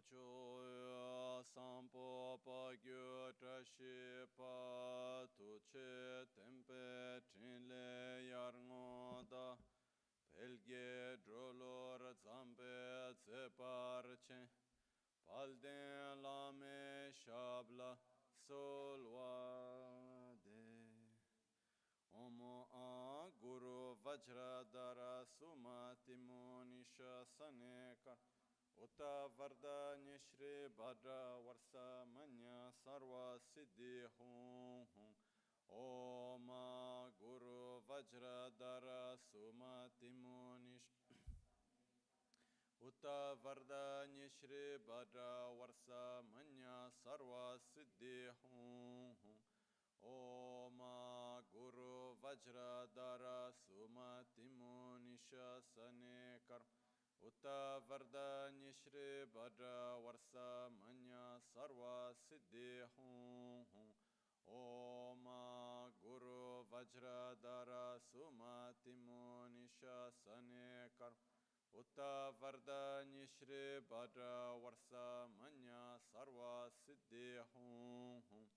Pocho sampo pagyo trashi pa tuche tempe trinle yarngoda pelge drolor zambe zeparche palden lame shabla solwade Omo a guru vajradara sumati munisha saneka Uta varda nishri bhadra varsa manya sarva siddhi hum hum Oma guru vajradara sumati munish Uta varda nishri bhadra varsa manya sarva siddhi hum hum Oma Guru Vajradara Sumati Munisha Sanekar Uta Varda Nishri Bhadra Varsa Manya Sarva Siddhi Hum Hum Oma Guru Vajradara Sumati Munisha Sanekar Uta Varda Nishri Bhadra Varsa Manya Sarva Siddhi Hum Hum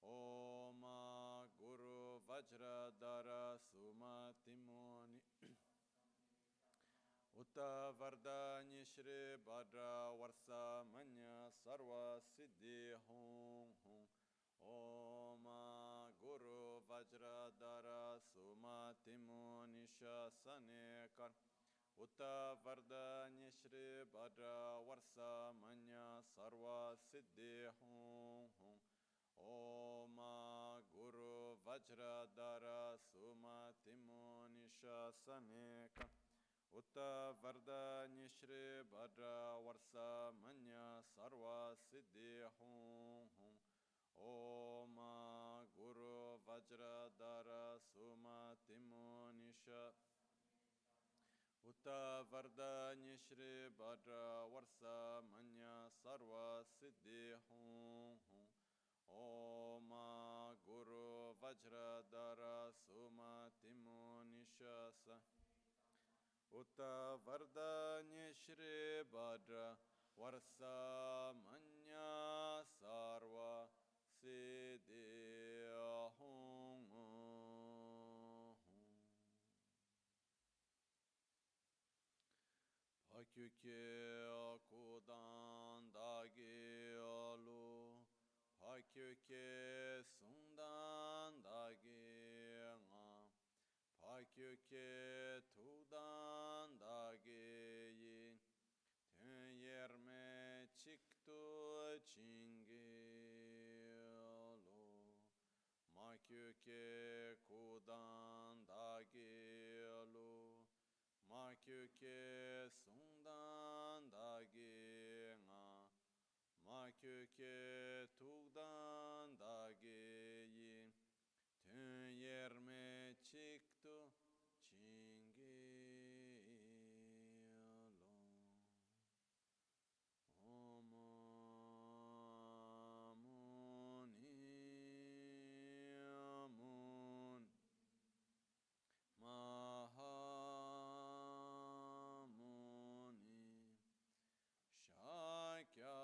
Oma Guru Vajradara Sumati Muni Uta Varda Nishri Bhadra Varsa Manya Sarva Siddhi Hum Hum Oma Guru Vajradara Sumati Muni Shasanekar Uta Varda Nishri Bhadra Varsa Manya Sarva Siddhi Hum Hum Oma Guru Vajradara Sumati Munisha Saneka Uta Varda Nishri Bhadra Varsa Manya Sarva Siddhi Hum Hum Oma Guru Vajradara Sumati Munisha Uta Varda Nishri Bhadra Varsa Manya Sarva Siddhi Hum Hum Oma Guru Vajradara Sumati Munishasa Uta Varda Nishri Bhadra Varsa Manya Sarva Siddhi Hum Pakyuke Kudan Dagi Alu Pakyuke Sundan Dagi Nga Pakyuke Tudan Dagi Yin Ten Yerme Chiktu Chingi Alu Makyuke Kudan Dagi Alu Makyuke Sundan Dagi Nga Makyuke Tugdan Dagi Yin Ten Yerme Chiktu Chingi Alo Om Muni Amun Mahamuni Shakya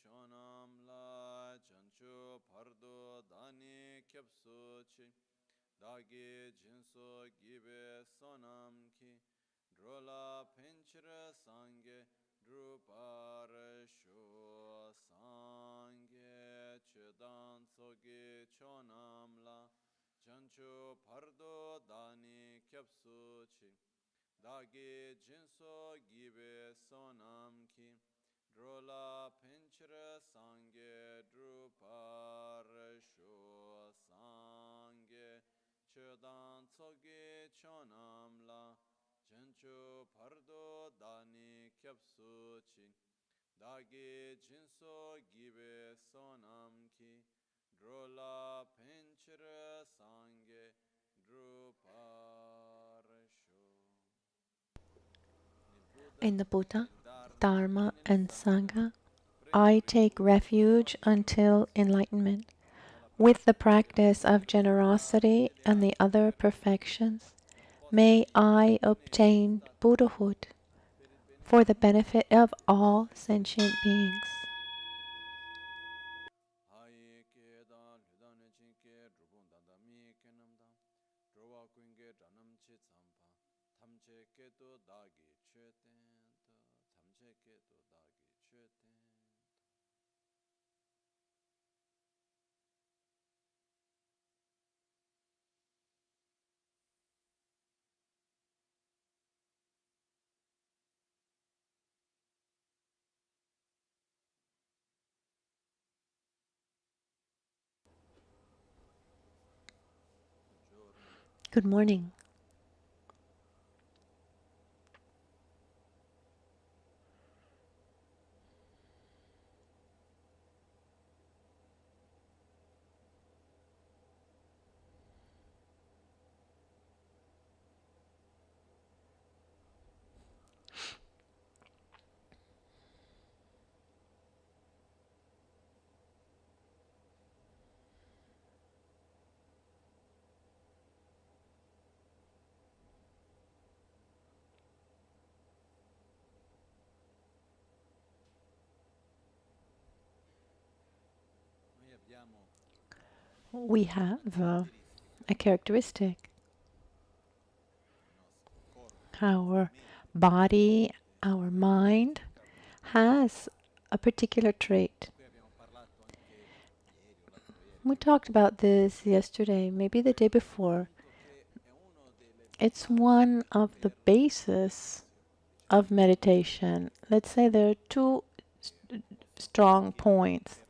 chonam la chanchu pardo dani kyapsu chi dagi jinso gibe sonam ki drola pinchra sange drupar shu sange chedan sogi chonam la chanchu pardo dani kyapsu chi dagi jinso gibe sonam ki drola pinchra sange drupar shu sange chedan tsoge chonam la chanchu pardo dani kyapsu chi dagi jinso gibe sonam ki drola pinchra sange drupar shu. In the Buddha, Dharma, and Sangha, I take refuge until enlightenment. With the practice of generosity and the other perfections, may I obtain Buddhahood for the benefit of all sentient beings. Good morning. We have a characteristic. Our body, our mind has a particular trait. We talked about this yesterday, maybe the day before. It's one of the bases of meditation. Let's say there are two strong points.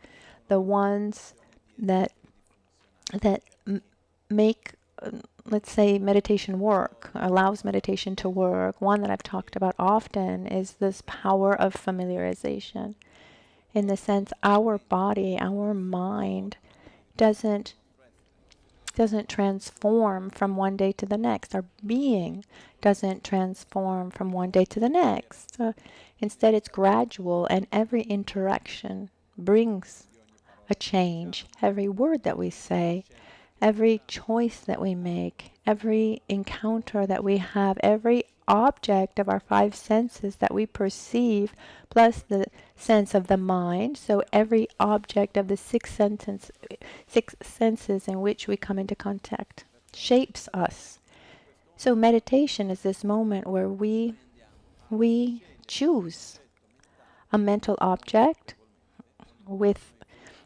The ones that make, let's say, meditation work, allows meditation to work. One that I've talked about often is this power of familiarization. In the sense, our body, our mind doesn't transform from one day to the next. Our being doesn't transform from one day to the next. Instead, it's gradual, and every interaction brings a change. Every word that we say, every choice that we make, every encounter that we have, every object of our five senses that we perceive, plus the sense of the mind, so every object of the six senses in which we come into contact, shapes us. So meditation is this moment where we choose a mental object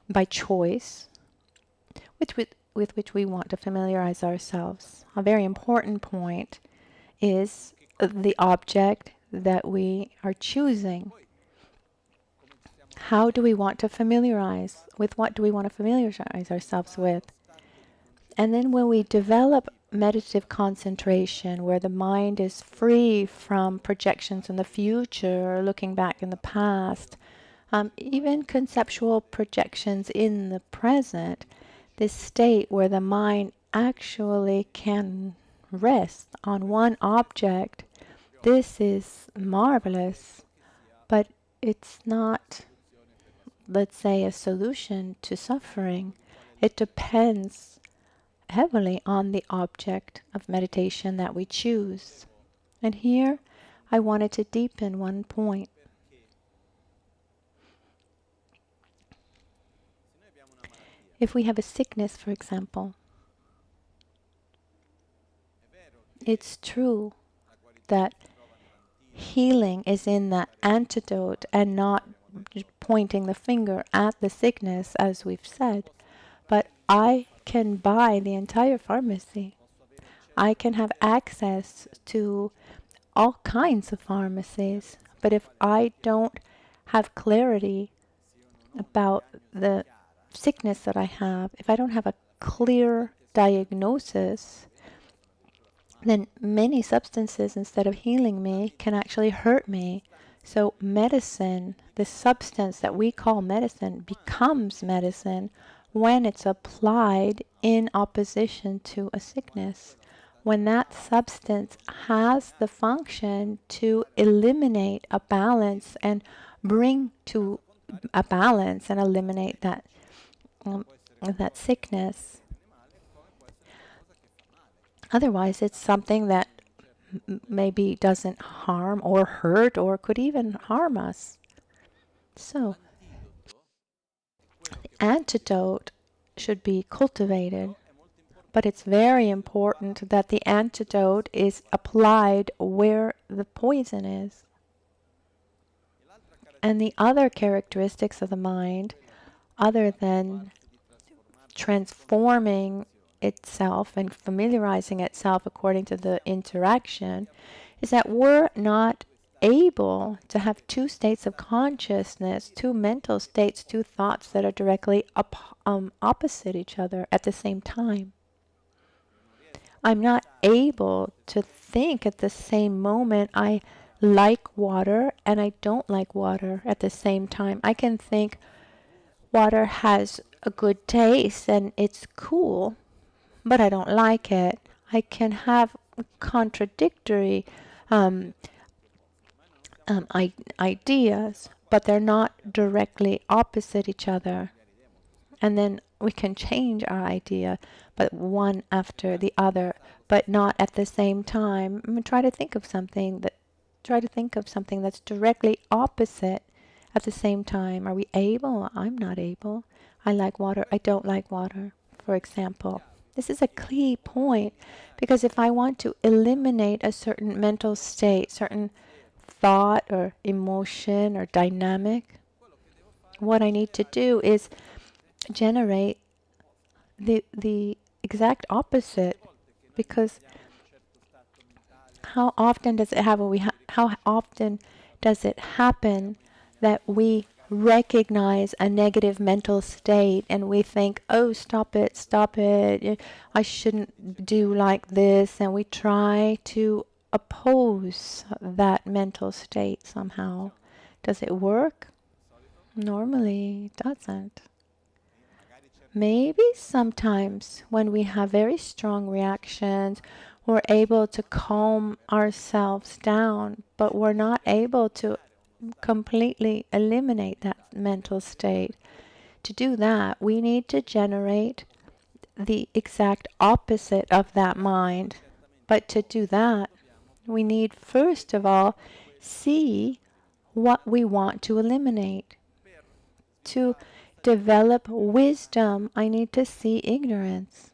by choice, with which we want to familiarize ourselves. A very important point is the object that we are choosing. How do we want to familiarize? With what do we want to familiarize ourselves with? And then when we develop meditative concentration, where the mind is free from projections in the future, looking back in the past, even conceptual projections in the present, this state where the mind actually can rest on one object, this is marvelous, but it's not, let's say, a solution to suffering. It depends heavily on the object of meditation that we choose. And here I wanted to deepen one point. If we have a sickness, for example, it's true that healing is in the antidote and not pointing the finger at the sickness, as we've said. But I can buy the entire pharmacy. I can have access to all kinds of pharmacies. But if I don't have clarity about the sickness that I have, if I don't have a clear diagnosis, then many substances, instead of healing me, can actually hurt me. So medicine, the substance that we call medicine, becomes medicine when it's applied in opposition to a sickness. When that substance has the function to eliminate a balance and bring to a balance and eliminate that sickness. Otherwise, it's something that maybe doesn't harm or hurt or could even harm us. So, the antidote should be cultivated, but it's very important that the antidote is applied where the poison is. And the other characteristics of the mind, other than transforming itself and familiarizing itself according to the interaction, is that we're not able to have two states of consciousness, two mental states, two thoughts that are directly opposite each other at the same time. I'm not able to think at the same moment I like water and I don't like water at the same time. I can think water has a good taste and it's cool, but I don't like it. I can have contradictory ideas, but they're not directly opposite each other. And then we can change our idea, but one after the other, but not at the same time. Try to think of something that's directly opposite at the same time. Are we able? I'm not able. I like water. I don't like water, for example. This is a key point, because if I want to eliminate a certain mental state, certain thought or emotion or dynamic, what I need to do is generate the exact opposite. Because how often does it happen? How often does it happen that we recognize a negative mental state and we think, oh, stop it, I shouldn't do like this, and we try to oppose that mental state somehow. Does it work? Normally it doesn't. Maybe sometimes when we have very strong reactions, we're able to calm ourselves down, but we're not able to completely eliminate that mental state. To do that, we need to generate the exact opposite of that mind. But to do that, we need first of all see what we want to eliminate. To develop wisdom, I need to see ignorance.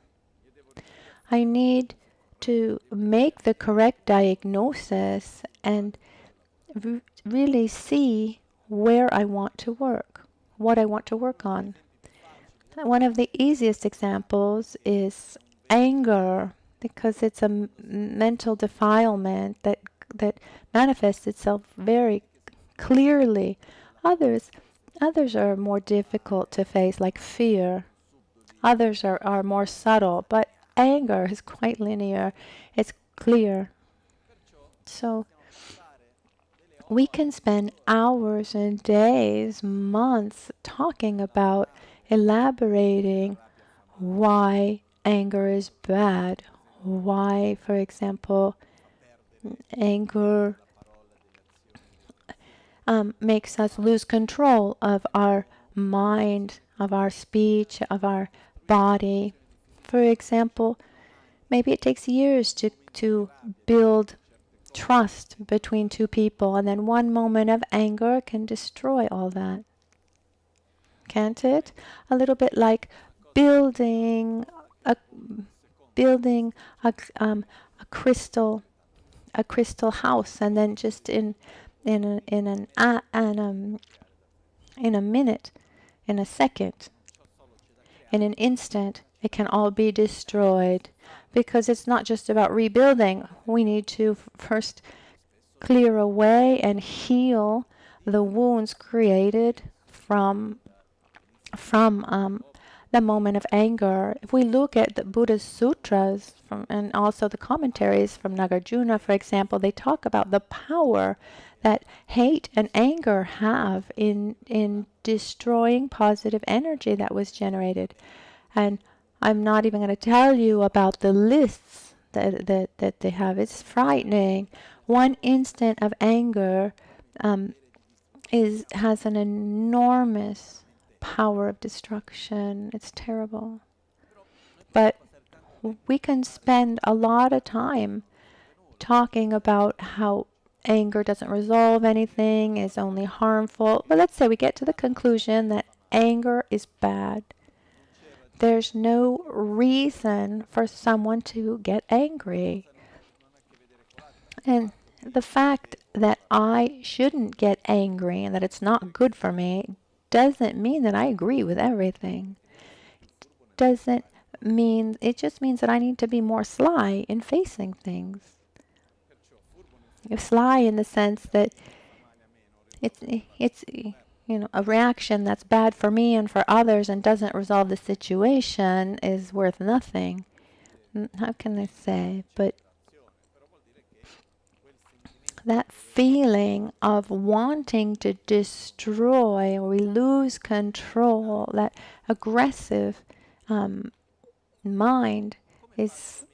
I need to make the correct diagnosis and really see where I want to work, what I want to work on. One of the easiest examples is anger, because it's a mental defilement that manifests itself very clearly. Others are more difficult to face, like fear. Others are more subtle, but anger is quite linear. It's clear. So we can spend hours and days, months talking about elaborating why anger is bad. Why, for example, anger makes us lose control of our mind, of our speech, of our body. For example, maybe it takes years to build trust between two people, and then one moment of anger can destroy all that. Can't it? A little bit like building a building a crystal house, and then just in a minute, in a second, in an instant, it can all be destroyed, because it's not just about rebuilding. We need to first clear away and heal the wounds created from the moment of anger. If we look at the Buddha's sutras and also the commentaries from Nagarjuna, for example, they talk about the power that hate and anger have in destroying positive energy that was generated. And I'm not even going to tell you about the lists that they have. It's frightening. One instant of anger has an enormous power of destruction. It's terrible. But we can spend a lot of time talking about how anger doesn't resolve anything, is only harmful. But let's say we get to the conclusion that anger is bad. There's no reason for someone to get angry. And the fact that I shouldn't get angry and that it's not good for me doesn't mean that I agree with everything. It just means that I need to be more sly in facing things. Sly in the sense that it's a reaction that's bad for me and for others and doesn't resolve the situation is worth nothing. How can I say? But that feeling of wanting to destroy, or we lose control, that aggressive mind is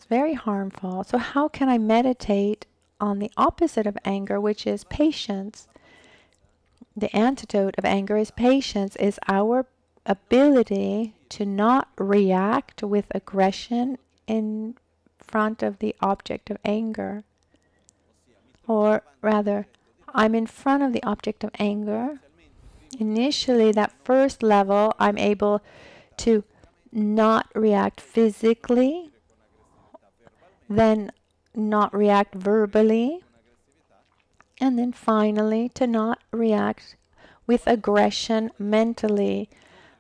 very harmful. So how can I meditate on the opposite of anger, which is patience? The antidote of anger is patience, is our ability to not react with aggression in front of the object of anger. Or rather, I'm in front of the object of anger. Initially, that first level, I'm able to not react physically, then not react verbally, and then finally to not react with aggression mentally.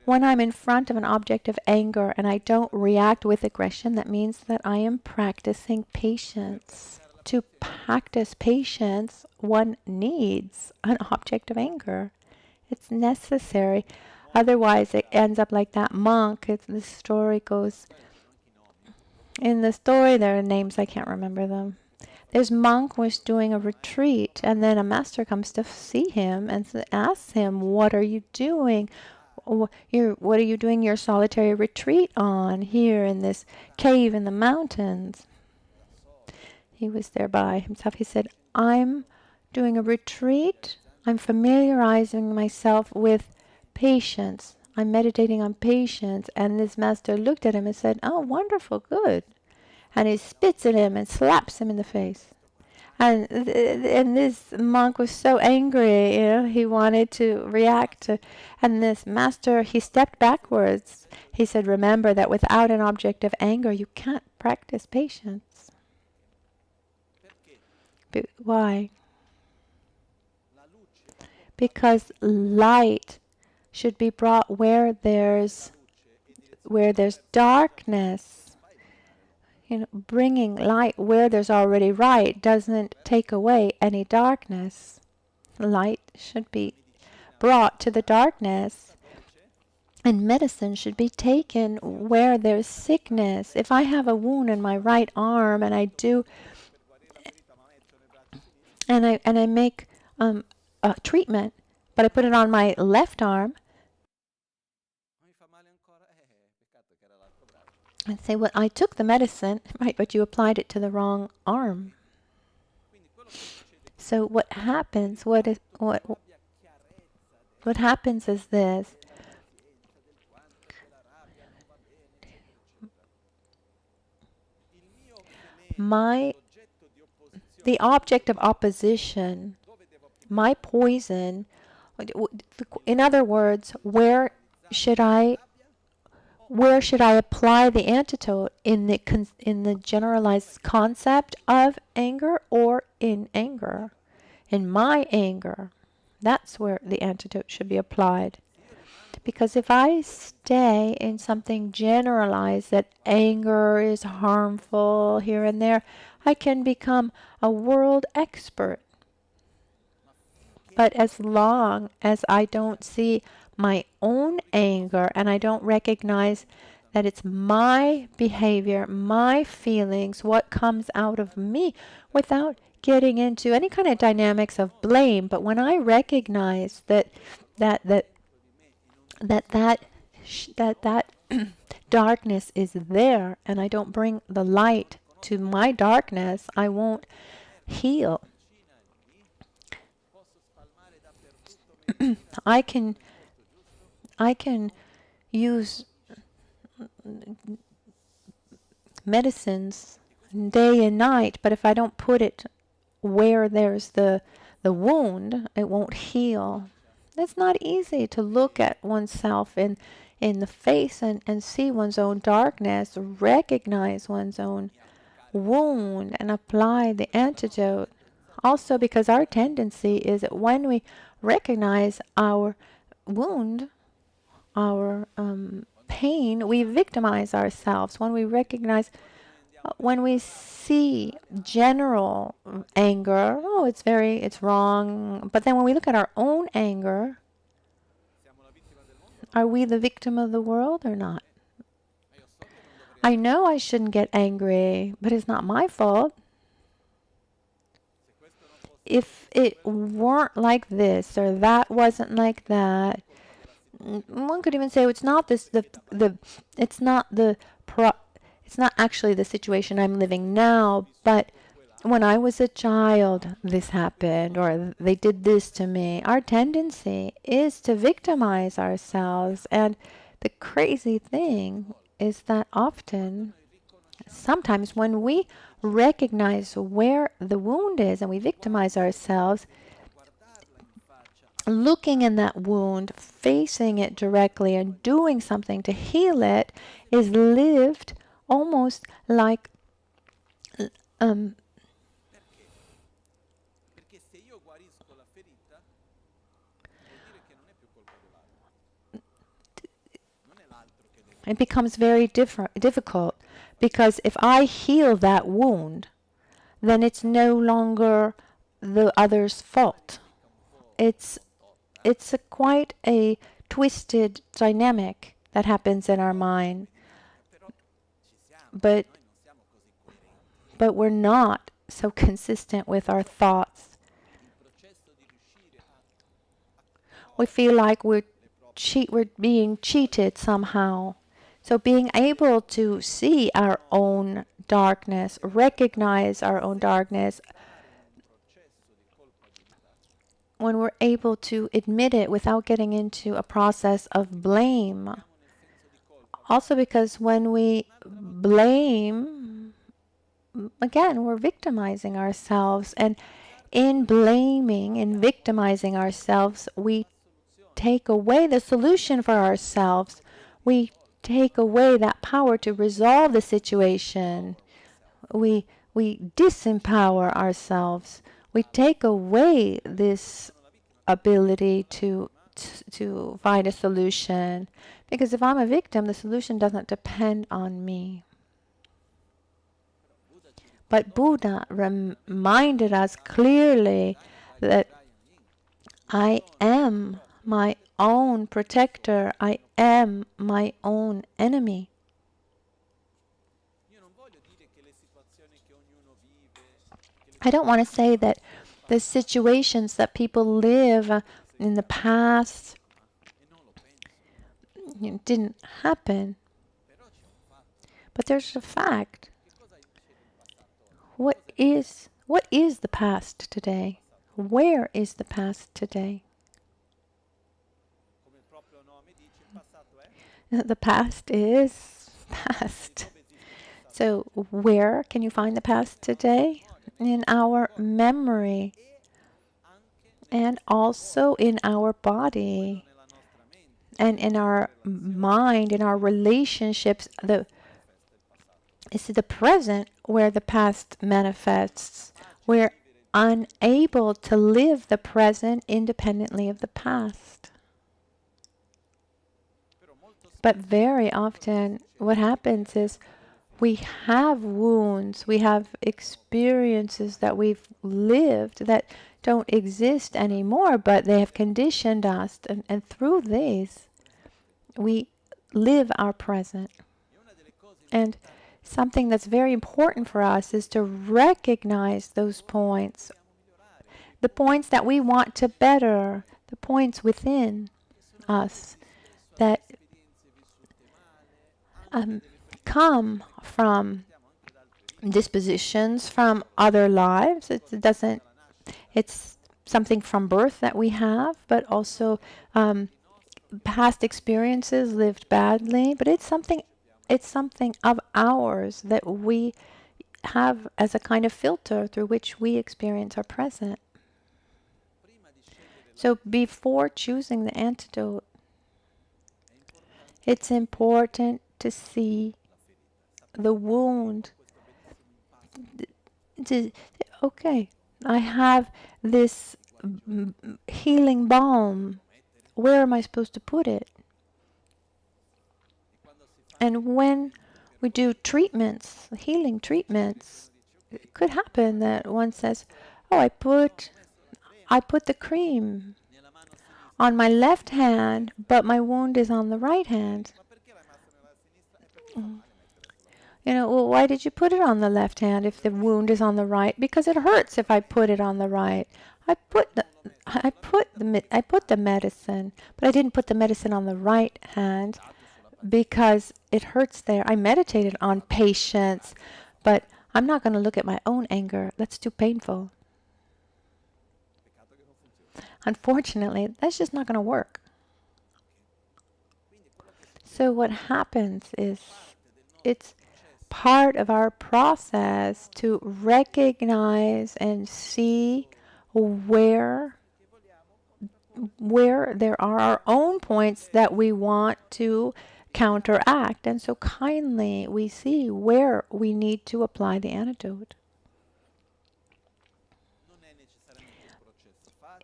When I'm in front of an object of anger and I don't react with aggression, that means that I am practicing patience. To practice patience, one needs an object of anger. It's necessary. Otherwise, it ends up like that monk. The story goes... In the story, there are names, I can't remember them. This monk was doing a retreat, and then a master comes to see him and asks him, "What are you doing? What are you doing your solitary retreat on here in this cave in the mountains?" He was there by himself. He said, "I'm doing a retreat. I'm familiarizing myself with patience. I'm meditating on patience." And this master looked at him and said, "Oh, wonderful, good." And he spits at him and slaps him in the face. And this monk was so angry, he wanted to react. And this master, he stepped backwards. He said, "Remember that without an object of anger, you can't practice patience." But why? Because light should be brought where there's darkness. Bringing light where there's already light doesn't take away any darkness. Light should be brought to the darkness. And medicine should be taken where there's sickness. If I have a wound in my right arm and I make a treatment, but I put it on my left arm, and say, "Well, I took the medicine," right, but you applied it to the wrong arm. So what happens? What happens is this: the object of opposition, my poison. In other words, where should I where should I apply the antidote? In the generalized concept of anger, or in anger? In my anger. That's where the antidote should be applied. Because if I stay in something generalized, that anger is harmful here and there, I can become a world expert. But as long as I don't see my own anger and I don't recognize that it's my behavior, my feelings, what comes out of me, without getting into any kind of dynamics of blame, but when I recognize that darkness is there, and I don't bring the light to my darkness, I won't heal. I can use medicines day and night, but if I don't put it where there's the wound, it won't heal. It's not easy to look at oneself in the face and see one's own darkness, recognize one's own wound, and apply the antidote. Also, because our tendency is that when we recognize our wound, our pain, we victimize ourselves. When we see general anger, oh, it's wrong. But then when we look at our own anger, are we the victim of the world or not? I know I shouldn't get angry, but it's not my fault. If it weren't like this or that wasn't like that, one could even say it's not actually the situation I'm living now, but when I was a child, this happened, or they did this to me. Our tendency is to victimize ourselves, and the crazy thing is that sometimes when we recognize where the wound is and we victimize ourselves, looking in that wound, facing it directly, and doing something to heal it is lived almost like it becomes very difficult, because if I heal that wound, then it's no longer the other's fault. It's quite a twisted dynamic that happens in our mind. But we're not so consistent with our thoughts. We feel like we're being cheated somehow. So being able to see our own darkness, recognize our own darkness, when we're able to admit it without getting into a process of blame. Also, because when we blame, again, we're victimizing ourselves. And in blaming and victimizing ourselves, we take away the solution for ourselves. We take away that power to resolve the situation. We disempower ourselves. We take away this ability to find a solution. Because if I'm a victim, the solution doesn't depend on me. But Buddha reminded us clearly that I am my own protector. I am my own enemy. I don't want to say that the situations that people live in the past didn't happen. But there's a fact. What is the past today? Where is the past today? The past is past. So where can you find the past today? In our memory and also in our body. And in our mind, in our relationships, it's the present where the past manifests. We're unable to live the present independently of the past. But very often, what happens is we have wounds, we have experiences that we've lived that don't exist anymore, but they have conditioned us. And through these, we live our present. And something that's very important for us is to recognize those points, the points that we want to better, the points within us that come from dispositions from other lives. It's something from birth that we have, but also past experiences lived badly. But it's something of ours that we have as a kind of filter through which we experience our present. So before choosing the antidote, it's important to see the wound. Okay, I have this healing balm. Where am I supposed to put it? And when we do treatments, healing treatments, it could happen that one says, "Oh, I put the cream on my left hand, but my wound is on the right hand." Well, why did you put it on the left hand if the wound is on the right? Because it hurts if I put it on the right. I put the medicine, but I didn't put the medicine on the right hand because it hurts there. I meditated on patience, but I'm not going to look at my own anger. That's too painful. Unfortunately, that's just not going to work. So what happens is it's part of our process to recognize and see where there are our own points that we want to counteract. And so kindly we see where we need to apply the antidote.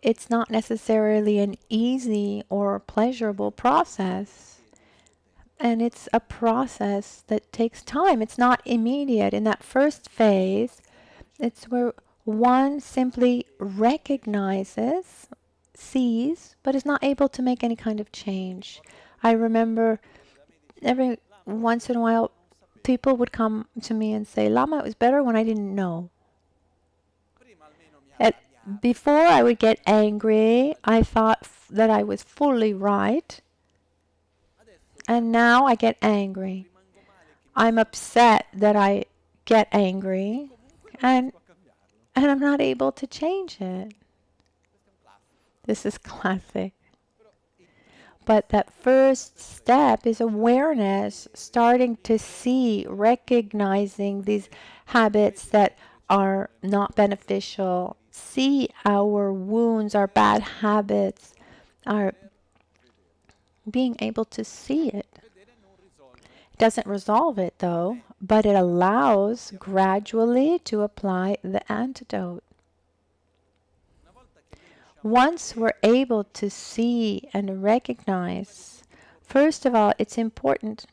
It's not necessarily an easy or pleasurable process. And it's a process that takes time. It's not immediate. In that first phase, it's where one simply recognizes, sees, but is not able to make any kind of change. I remember every once in a while, people would come to me and say, "Lama, it was better when I didn't know." Before I would get angry, I thought that I was fully right. And now I get angry. I'm upset that I get angry, and I'm not able to change it. This is classic. But that first step is awareness, starting to see, recognizing these habits that are not beneficial. See our wounds, our bad habits, our being able to see it. It doesn't resolve it though, but it allows gradually to apply the antidote. Once we're able to see and recognize, first of all, it's important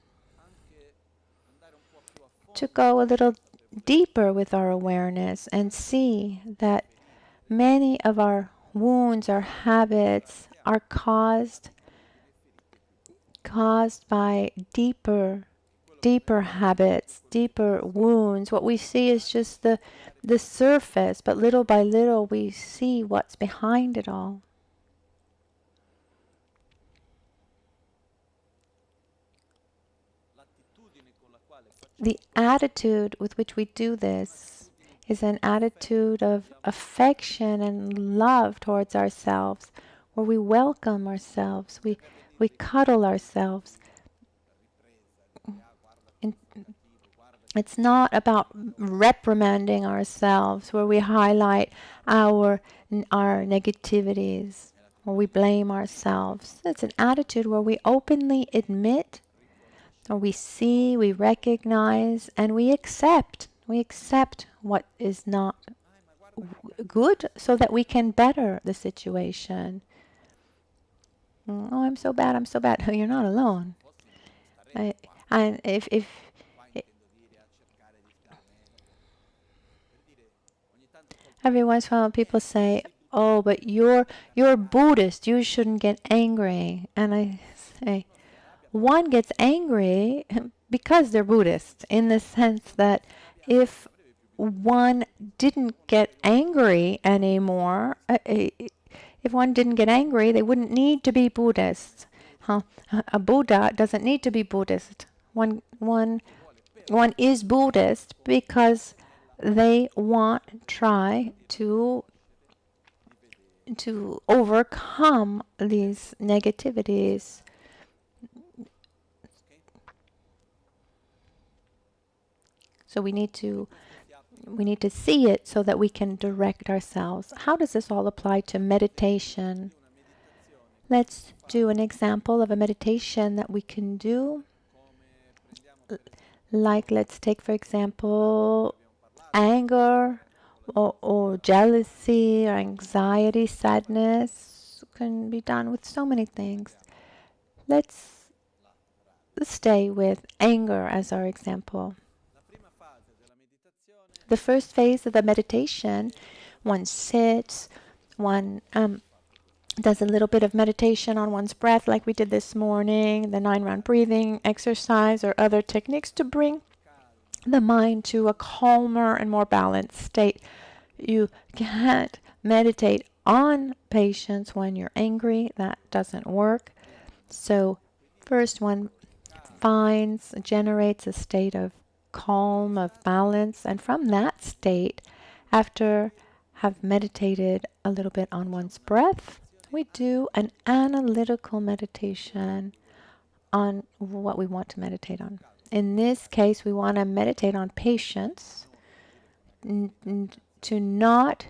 to go a little deeper with our awareness and see that many of our wounds, our habits are caused by deeper habits, deeper wounds. What we see is just the surface, but little by little we see what's behind it all. The attitude with which we do this is an attitude of affection and love towards ourselves, where we welcome ourselves, we cuddle ourselves. It's not about reprimanding ourselves, where we highlight our negativities. where we blame ourselves. It's an attitude where we openly admit, or we see, we recognize, and we accept. We accept what is not good so that we can better the situation. Oh, I'm so bad, I'm so bad. You're not alone. And if every once in a while people say, "Oh, but you're Buddhist. You shouldn't get angry." And I say, one gets angry because they're Buddhist, in the sense that if one didn't get angry anymore, if one didn't get angry, they wouldn't need to be Buddhist. A Buddha doesn't need to be Buddhist. One is Buddhist because they try to overcome these negativities. So we need to see it so that we can direct ourselves. How does this all apply to meditation? Let's do an example of a meditation that we can do. Like, let's take, for example, anger or jealousy or anxiety, sadness. Can be done with so many things. Let's stay with anger as our example. The first phase of the meditation, one sits, one does a little bit of meditation on one's breath like we did this morning, the 9-round breathing exercise or other techniques to bring the mind to a calmer and more balanced state. You can't meditate on patience when you're angry. That doesn't work. So first one generates a state of calm, of balance, and from that state, after have meditated a little bit on one's breath, we do an analytical meditation on what we want to meditate on. In this case, we want to meditate on patience, to not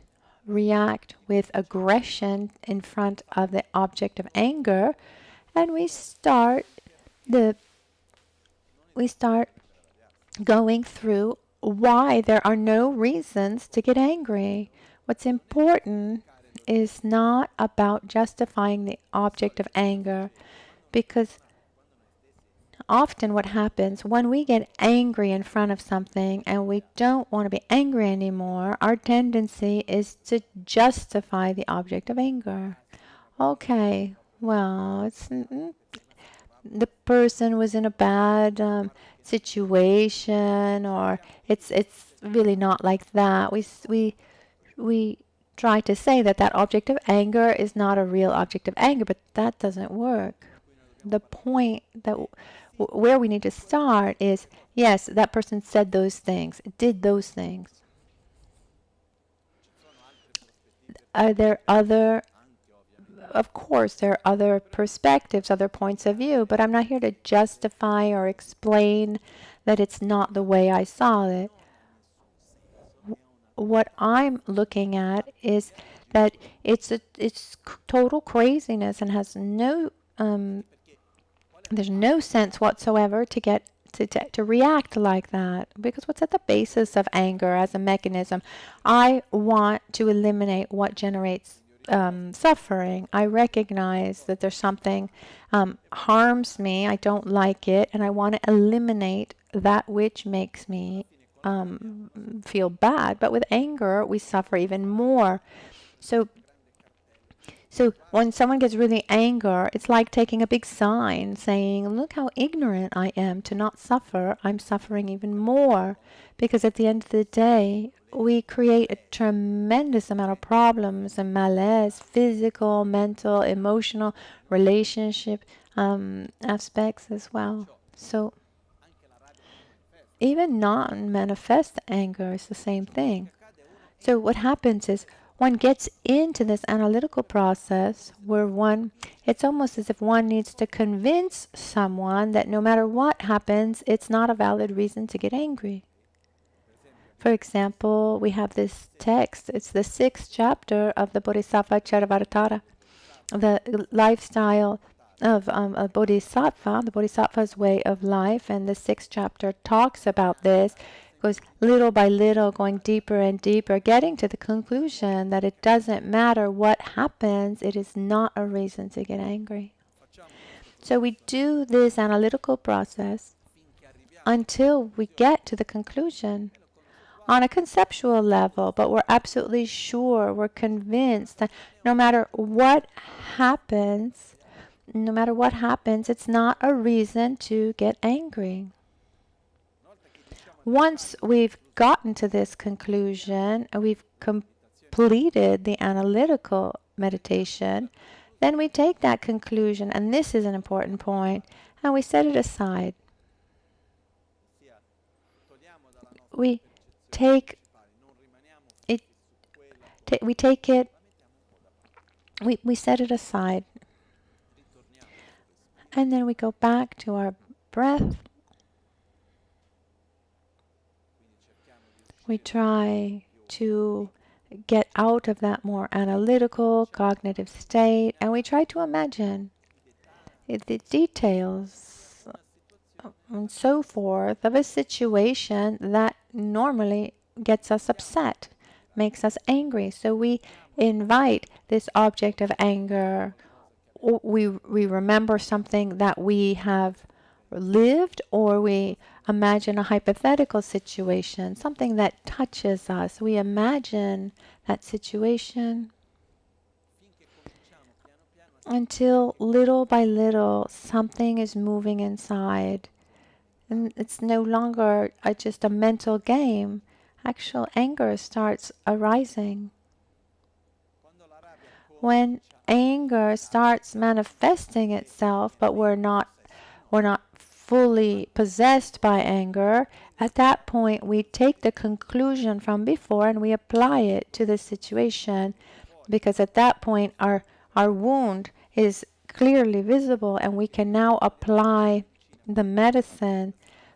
react with aggression in front of the object of anger, and we start going through why there are no reasons to get angry. What's important is not about justifying the object of anger, because often what happens when we get angry in front of something and we don't want to be angry anymore, our tendency is to justify the object of anger. Okay, well, the person was in a bad situation, or it's really not like that. We try to say that object of anger is not a real object of anger, but that doesn't work. The point that where we need to start is, yes, that person said those things, did those things. Are there other? Of course, there are other perspectives, other points of view, but I'm not here to justify or explain that it's not the way I saw it. What I'm looking at is that it's total craziness and has no there's no sense whatsoever to get to react like that, because what's at the basis of anger as a mechanism? I want to eliminate what generates suffering. I recognize that there's something harms me, I don't like it, and I want to eliminate that which makes me feel bad. But with anger, we suffer even more. So when someone gets really angry, it's like taking a big sign saying, look how ignorant I am to not suffer. I'm suffering even more, because at the end of the day, we create a tremendous amount of problems and malaise, physical, mental, emotional, relationship aspects as well. So even non-manifest anger is the same thing. So what happens is one gets into this analytical process where it's almost as if one needs to convince someone that no matter what happens, it's not a valid reason to get angry. For example, we have this text. It's the 6th chapter of the Bodhisattva Charavatarta. the lifestyle of a bodhisattva, the bodhisattva's way of life, and the 6th chapter talks about this, goes little by little, going deeper and deeper, getting to the conclusion that it doesn't matter what happens, it is not a reason to get angry. So we do this analytical process until we get to the conclusion on a conceptual level, but we're absolutely sure, we're convinced that no matter what happens, it's not a reason to get angry. Once we've gotten to this conclusion and we've completed the analytical meditation, then we take that conclusion, and this is an important point, and we set it aside. We take it, we set it aside. And then we go back to our breath. We try to get out of that more analytical, cognitive state, and we try to imagine the details and so forth of a situation that normally gets us upset, makes us angry. So we invite this object of anger. We remember something that we have lived, or we imagine a hypothetical situation, something that touches us. We imagine that situation until little by little something is moving inside. And it's no longer just a mental game. Actual anger starts arising. When anger starts manifesting itself, but we're not fully possessed by anger, at that point we take the conclusion from before and we apply it to the situation, because at that point our wound is clearly visible and we can now apply the medicine.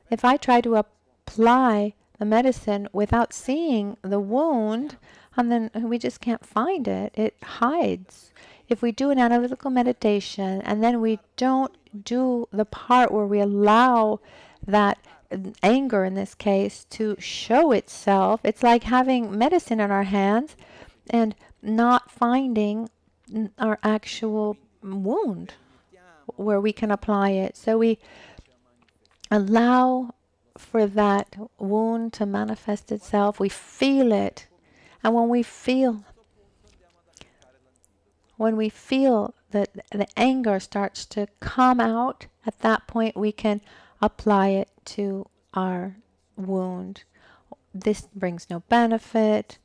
If I try to apply the medicine without seeing the wound, and then we just can't find it, it hides. If we do an analytical meditation and then we don't do the part where we allow that anger, in this case, to show itself, it's like having medicine in our hands and not finding our actual wound where we can apply it. So we allow for that wound to manifest itself. We feel it. And when we feel that the anger starts to come out, at that point we can apply it to our wound. This brings no benefit.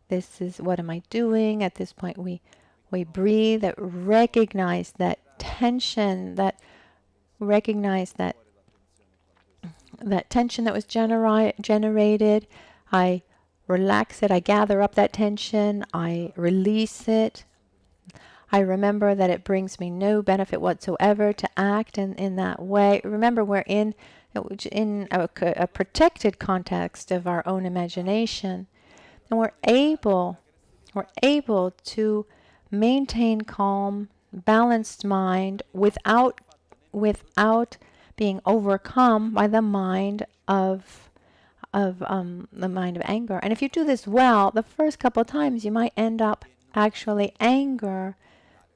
This is, what am I doing? At this point we breathe, recognize that tension, that tension that was generated. I relax it, I gather up that tension, I release it. I remember that it brings me no benefit whatsoever to act in that way. Remember, we're in a protected context of our own imagination, and we're able to maintain calm, balanced mind without being overcome by the mind of anger. And if you do this well, the first couple of times you might end up actually anger,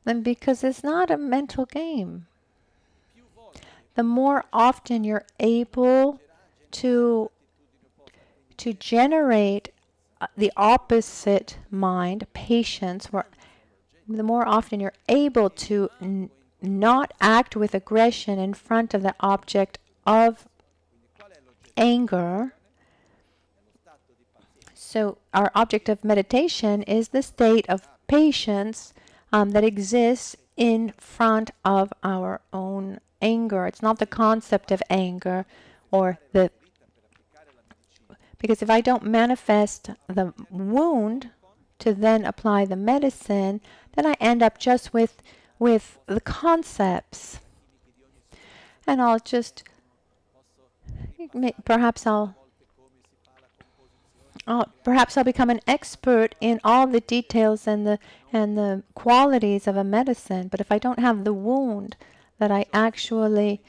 and because it's not a mental game. The more often you're able to generate the opposite mind, patience, the more often you're able to not act with aggression in front of the object of anger. So our object of meditation is the state of patience that exists in front of our own anger. It's not the concept of anger because if I don't manifest the wound to then apply the medicine, then I end up just with the concepts. And I'll just, perhaps I'll become an expert in all the details and and the qualities of a medicine. But if I don't have the wound that I actually,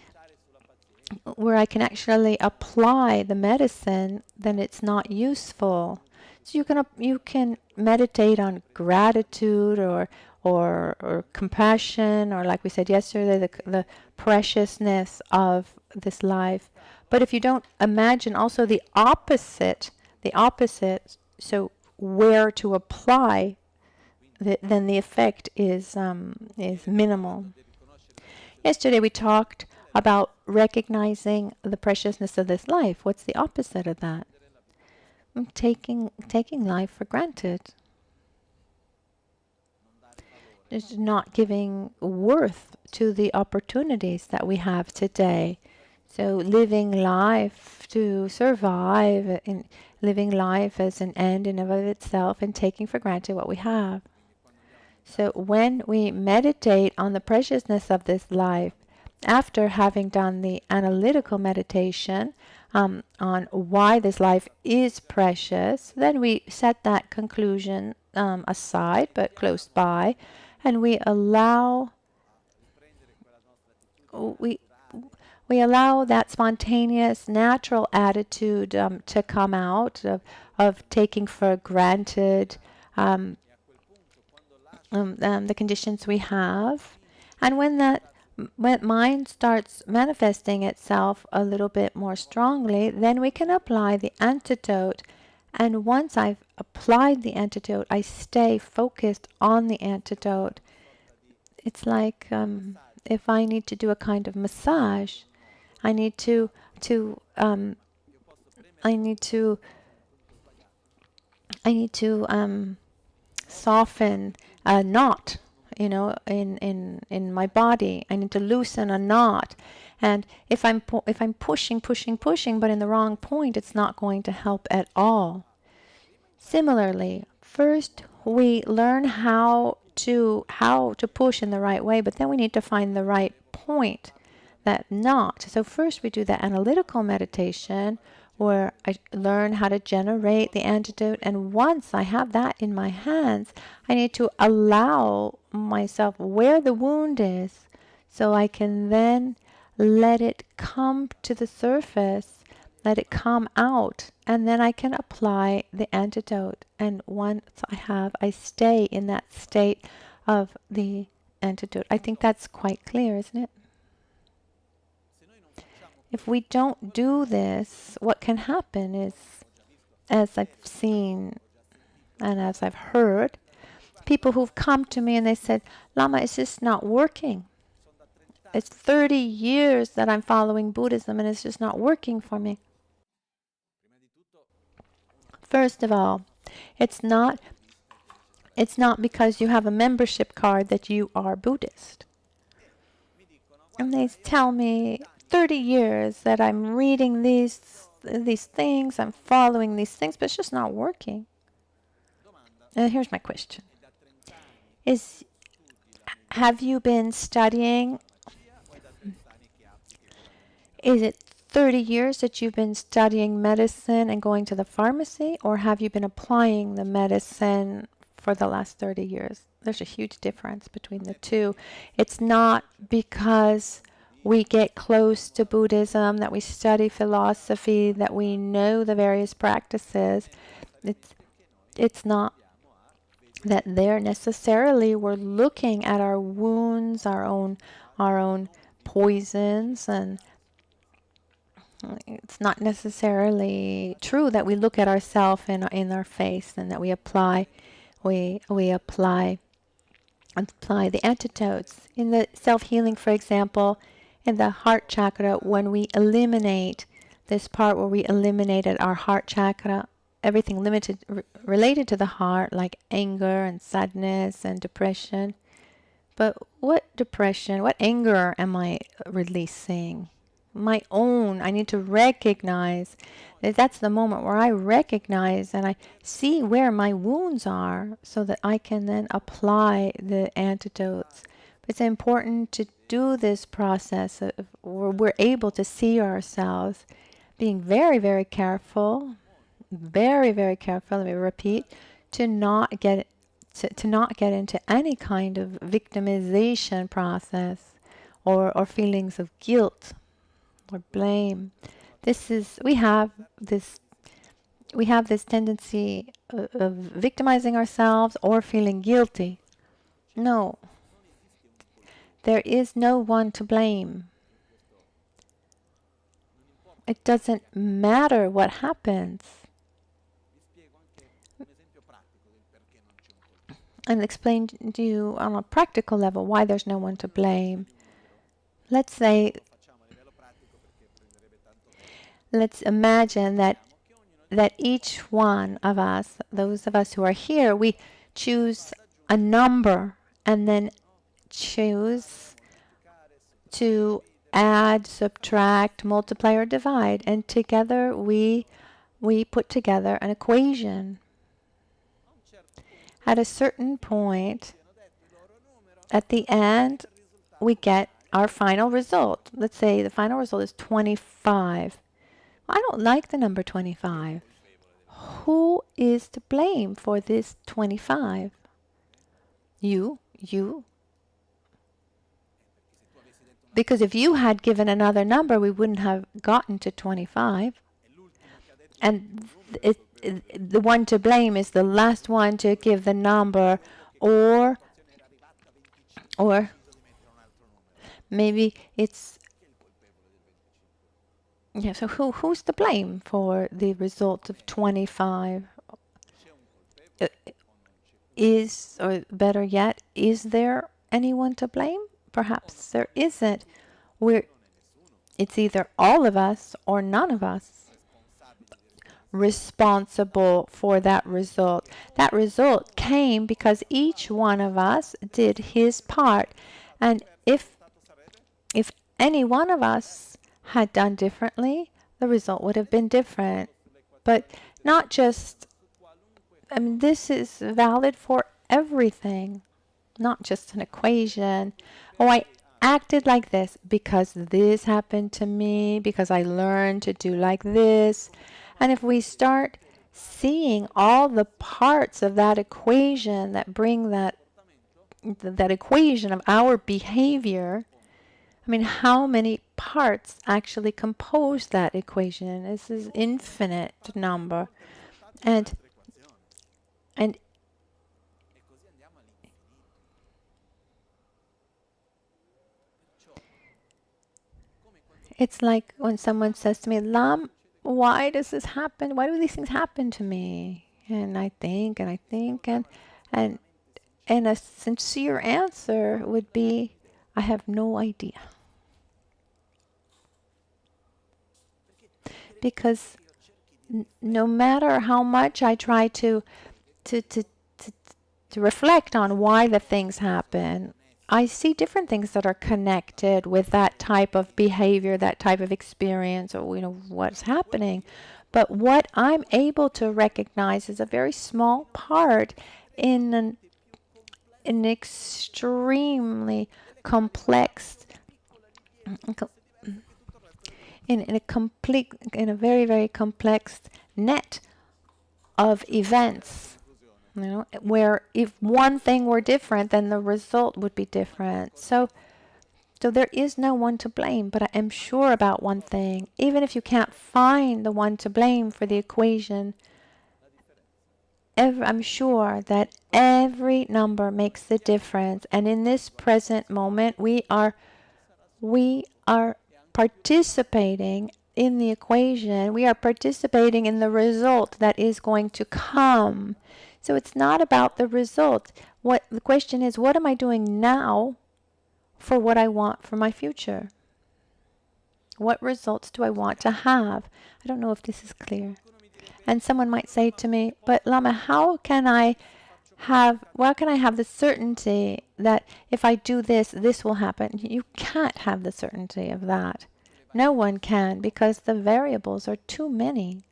where I can actually apply the medicine, then it's not useful. So you can meditate on gratitude or compassion, or like we said yesterday, the preciousness of this life. But if you don't imagine also the opposite, so where to apply, then the effect is minimal. Yesterday we talked about recognizing the preciousness of this life. What's the opposite of that? Taking life for granted. Just not giving worth to the opportunities that we have today. So living life to survive, and living life as an end in and of itself, and taking for granted what we have. So when we meditate on the preciousness of this life, after having done the analytical meditation on why this life is precious, then we set that conclusion aside, but close by, and we allow that spontaneous, natural attitude to come out of taking for granted the conditions we have. And when mind starts manifesting itself a little bit more strongly, then we can apply the antidote. And once I've applied the antidote, I stay focused on the antidote. It's like if I need to do a kind of massage, I need to soften a knot, in my body. I need to loosen a knot. And if I'm pushing, but in the wrong point, it's not going to help at all. Similarly, first we learn how to push in the right way, but then we need to find the right point, that knot. So first we do the analytical meditation, where I learn how to generate the antidote. And once I have that in my hands, I need to allow myself where the wound is, so I can then let it come to the surface, let it come out, and then I can apply the antidote. And once I stay in that state of the antidote. I think that's quite clear, isn't it? If we don't do this, what can happen is, as I've seen and as I've heard, people who've come to me and they said, Lama, it's just not working. It's 30 years that I'm following Buddhism and it's just not working for me. First of all, it's not because you have a membership card that you are Buddhist. And they tell me 30 years that I'm reading these things, I'm following these things, but it's just not working. And here's my question. Have you been studying? Is it 30 years that you've been studying medicine and going to the pharmacy, or have you been applying the medicine for the last 30 years? There's a huge difference between the two. It's not because we get close to Buddhism, that we study philosophy, that we know the various practices. It's not that there necessarily we're looking at our wounds, our own poisons, and it's not necessarily true that we look at ourselves in our face and that we apply the antidotes. In the self-healing, for example, in the heart chakra, when we eliminate this part where we eliminated our heart chakra, everything related to the heart, like anger and sadness and depression. But what anger am I releasing? My own. I need to recognize that that's the moment where I recognize and I see where my wounds are, so that I can then apply the antidotes. It's important to do this process where we're able to see ourselves, being very, very careful, very, very careful, let me repeat, to not get to not get into any kind of victimization process or feelings of guilt or blame. We have this tendency of victimizing ourselves or feeling guilty. No, there is no one to blame. It doesn't matter what happens. And explain to you on a practical level why there's no one to blame. Let's imagine that each one of us, those of us who are here, we choose a number and then choose to add, subtract, multiply, or divide. And together we put together an equation. At a certain point, at the end, we get our final result. Let's say the final result is 25. I don't like the number 25. Who is to blame for this 25? You. Because if you had given another number, we wouldn't have gotten to 25. And the one to blame is the last one to give the number, or maybe it's, yeah, so who's to blame for the result of 25? Or better yet, is there anyone to blame? Perhaps there isn't. It's either all of us or none of us responsible for that result. That result came because each one of us did his part. And if any one of us had done differently, the result would have been different. But not just, this is valid for everything, not just an equation. Oh, I acted like this because this happened to me, because I learned to do like this. And if we start seeing all the parts of that equation that bring that equation of our behavior, how many parts actually compose that equation? This is infinite number. And it's like when someone says to me, Lam, why does this happen? Why do these things happen to me? And I think, and a sincere answer would be, I have no idea. Because no matter how much I try to reflect on why the things happen, I see different things that are connected with that type of behavior, that type of experience, or what's happening. But what I'm able to recognize is a very small part in an extremely complex, in a very, very complex net of events. Where if one thing were different, then the result would be different. So there is no one to blame, but I am sure about one thing. Even if you can't find the one to blame for the equation, I'm sure that every number makes the difference. And in this present moment, we are participating in the equation. We are participating in the result that is going to come. So it's not about the result. What the question is, what am I doing now for what I want for my future? What results do I want to have? I don't know if this is clear. And someone might say to me, but Lama, how can I have the certainty that if I do this, this will happen? You can't have the certainty of that. No one can, because the variables are too many.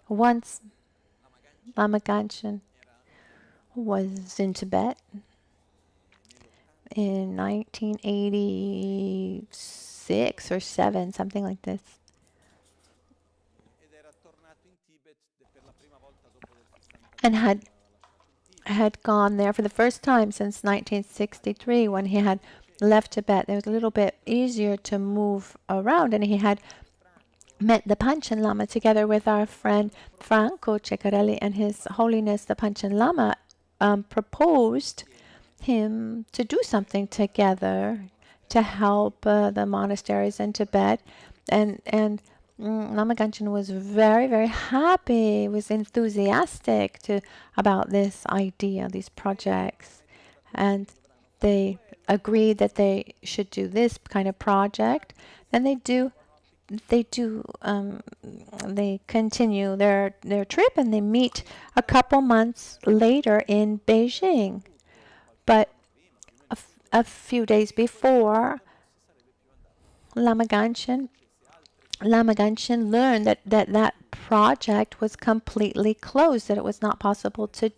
Once Lama Ganchen was in Tibet in 1986 or 7, something like this. and had gone there for the first time since 1963 when he had left Tibet. It was a little bit easier to move around, and he had met the Panchen Lama together with our friend Franco Ceccarelli, and His Holiness the Panchen Lama proposed him to do something together to help the monasteries in Tibet, and Lama Ganchen was very, very happy, was enthusiastic about this idea, these projects, and they agreed that they should do this kind of project. Then they continue their trip, and they meet a couple months later in Beijing. But a few days before, Lama Ganchen learned that project was completely closed, that it was not possible to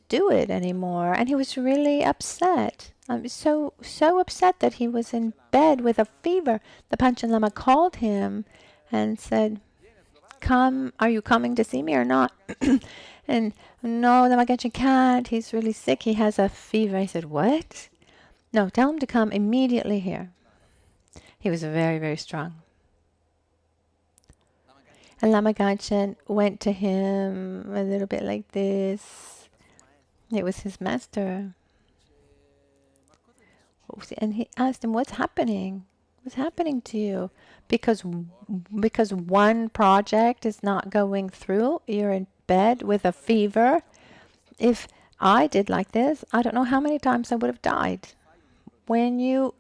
do it anymore, and he was really upset. So upset that he was in bed with a fever. The Panchen Lama called him and said, are you coming to see me or not? And no, Lama Ganchen can't. He's really sick. He has a fever. He said, what? No, tell him to come immediately here. He was very, very strong. And Lama Ganchen went to him a little bit like this. It was his master. And he asked him, what's happening? What's happening to you? Because one project is not going through, you're in bed with a fever. If I did like this, I don't know how many times I would have died. When you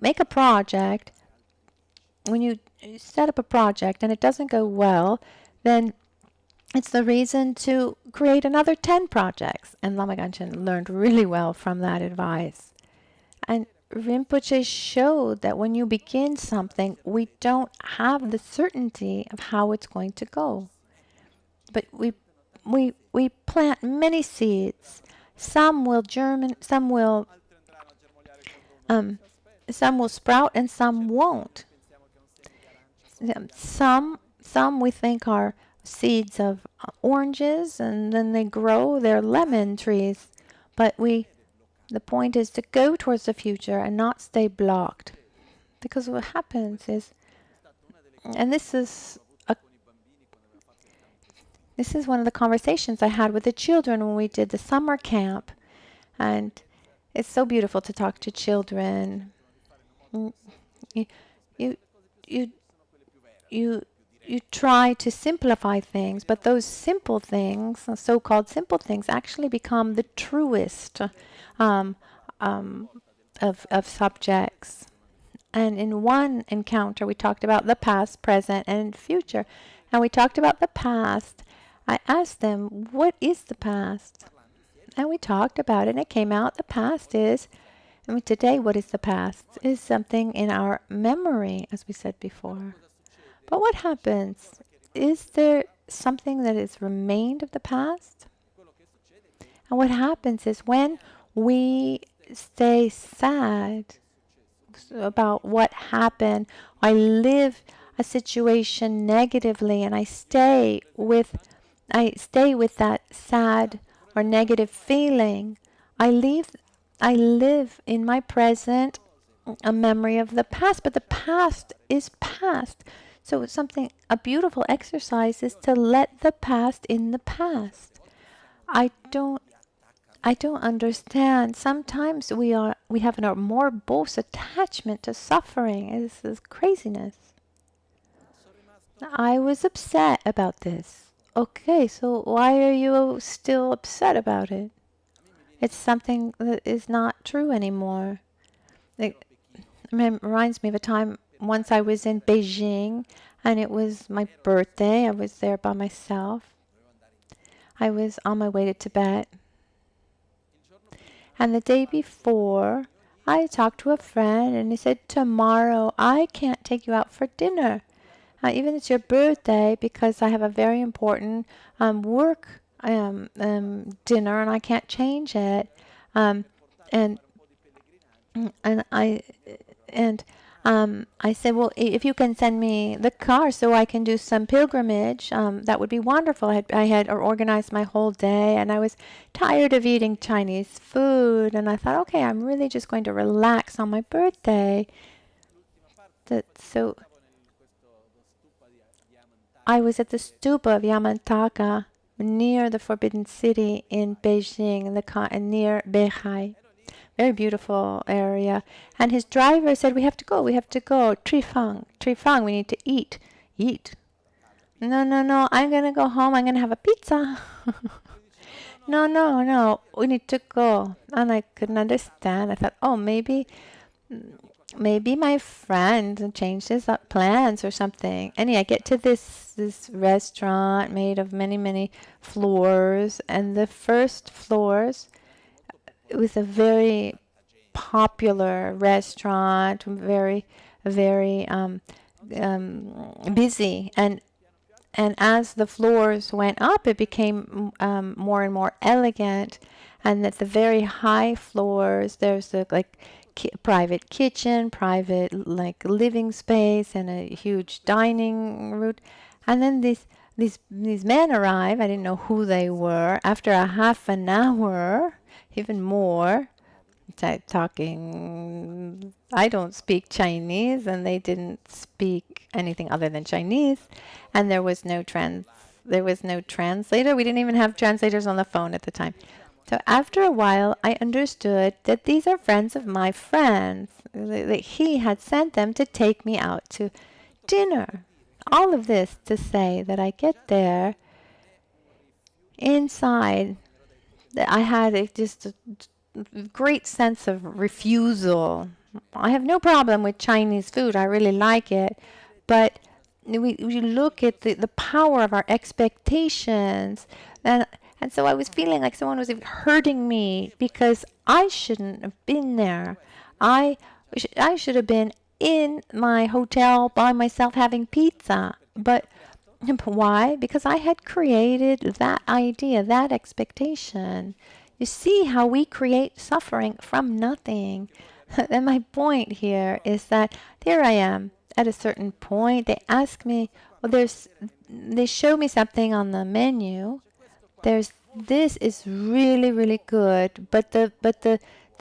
make a project, when you set up a project and it doesn't go well, then it's the reason to create another 10 projects. And Lama Ganchen learned really well from that advice. And Rinpoche showed that when you begin something, we don't have the certainty of how it's going to go. But we plant many seeds. Some will germinate, some will sprout, and some won't. Some we think are seeds of oranges, and then they grow. They're lemon trees. But the point is to go towards the future and not stay blocked. Because what happens is, and this is one of the conversations I had with the children when we did the summer camp. And it's so beautiful to talk to children. You try to simplify things, but those simple things, so-called simple things, actually become the truest of subjects. And in one encounter, we talked about the past, present, and future. And we talked about the past. I asked them, what is the past? And we talked about it, and it came out the past is, today, what is the past? Is something in our memory, as we said before. But what happens? Is there something that has remained of the past? And what happens is when we stay sad about what happened, I live a situation negatively, and I stay with that sad or negative feeling. I live in my present a memory of the past, but the past is past. So it's a beautiful exercise is to let the past in the past. I don't understand. Sometimes we have a morbose attachment to suffering. This is craziness. I was upset about this. Okay, so why are you still upset about it? It's something that is not true anymore. It reminds me of a time once I was in Beijing, and it was my birthday. I was there by myself. I was on my way to Tibet. And the day before, I talked to a friend, and he said, tomorrow I can't take you out for dinner. Even it's your birthday, because I have a very important work dinner, and I can't change it. And I said, well, if you can send me the car so I can do some pilgrimage, that would be wonderful. I had organized my whole day, and I was tired of eating Chinese food, and I thought, okay, I'm really just going to relax on my birthday. So I was at the stupa of Yamantaka near the Forbidden City in Beijing, near Beihai. Very beautiful area. And his driver said, we have to go. Trifang, we need to eat. No, I'm going to go home. I'm going to have a pizza. No, we need to go. And I couldn't understand. I thought, oh, maybe my friend changed his plans or something. Anyway, I get to this restaurant made of many floors. And the first floors, it was a very popular restaurant, very busy. And as the floors went up, it became more and more elegant. And at the very high floors, there's a private kitchen, private living space, and a huge dining room. And then these men arrive. I didn't know who they were. After a half an hour, even more, talking. I don't speak Chinese, and they didn't speak anything other than Chinese, and there was no translator. We didn't even have translators on the phone at the time. So after a while, I understood that these are friends of my friends. That he had sent them to take me out to dinner. All of this to say that I get there. Inside, I had just a great sense of refusal. I have no problem with Chinese food. I really like it. But we look at the power of our expectations. And so I was feeling like someone was hurting me because I shouldn't have been there. I should have been in my hotel by myself having pizza. But why? Because I had created that idea, that expectation. You see how we create suffering from nothing. And my point here is that there I am at a certain point. They ask me, they show me something on the menu. This is really good, but the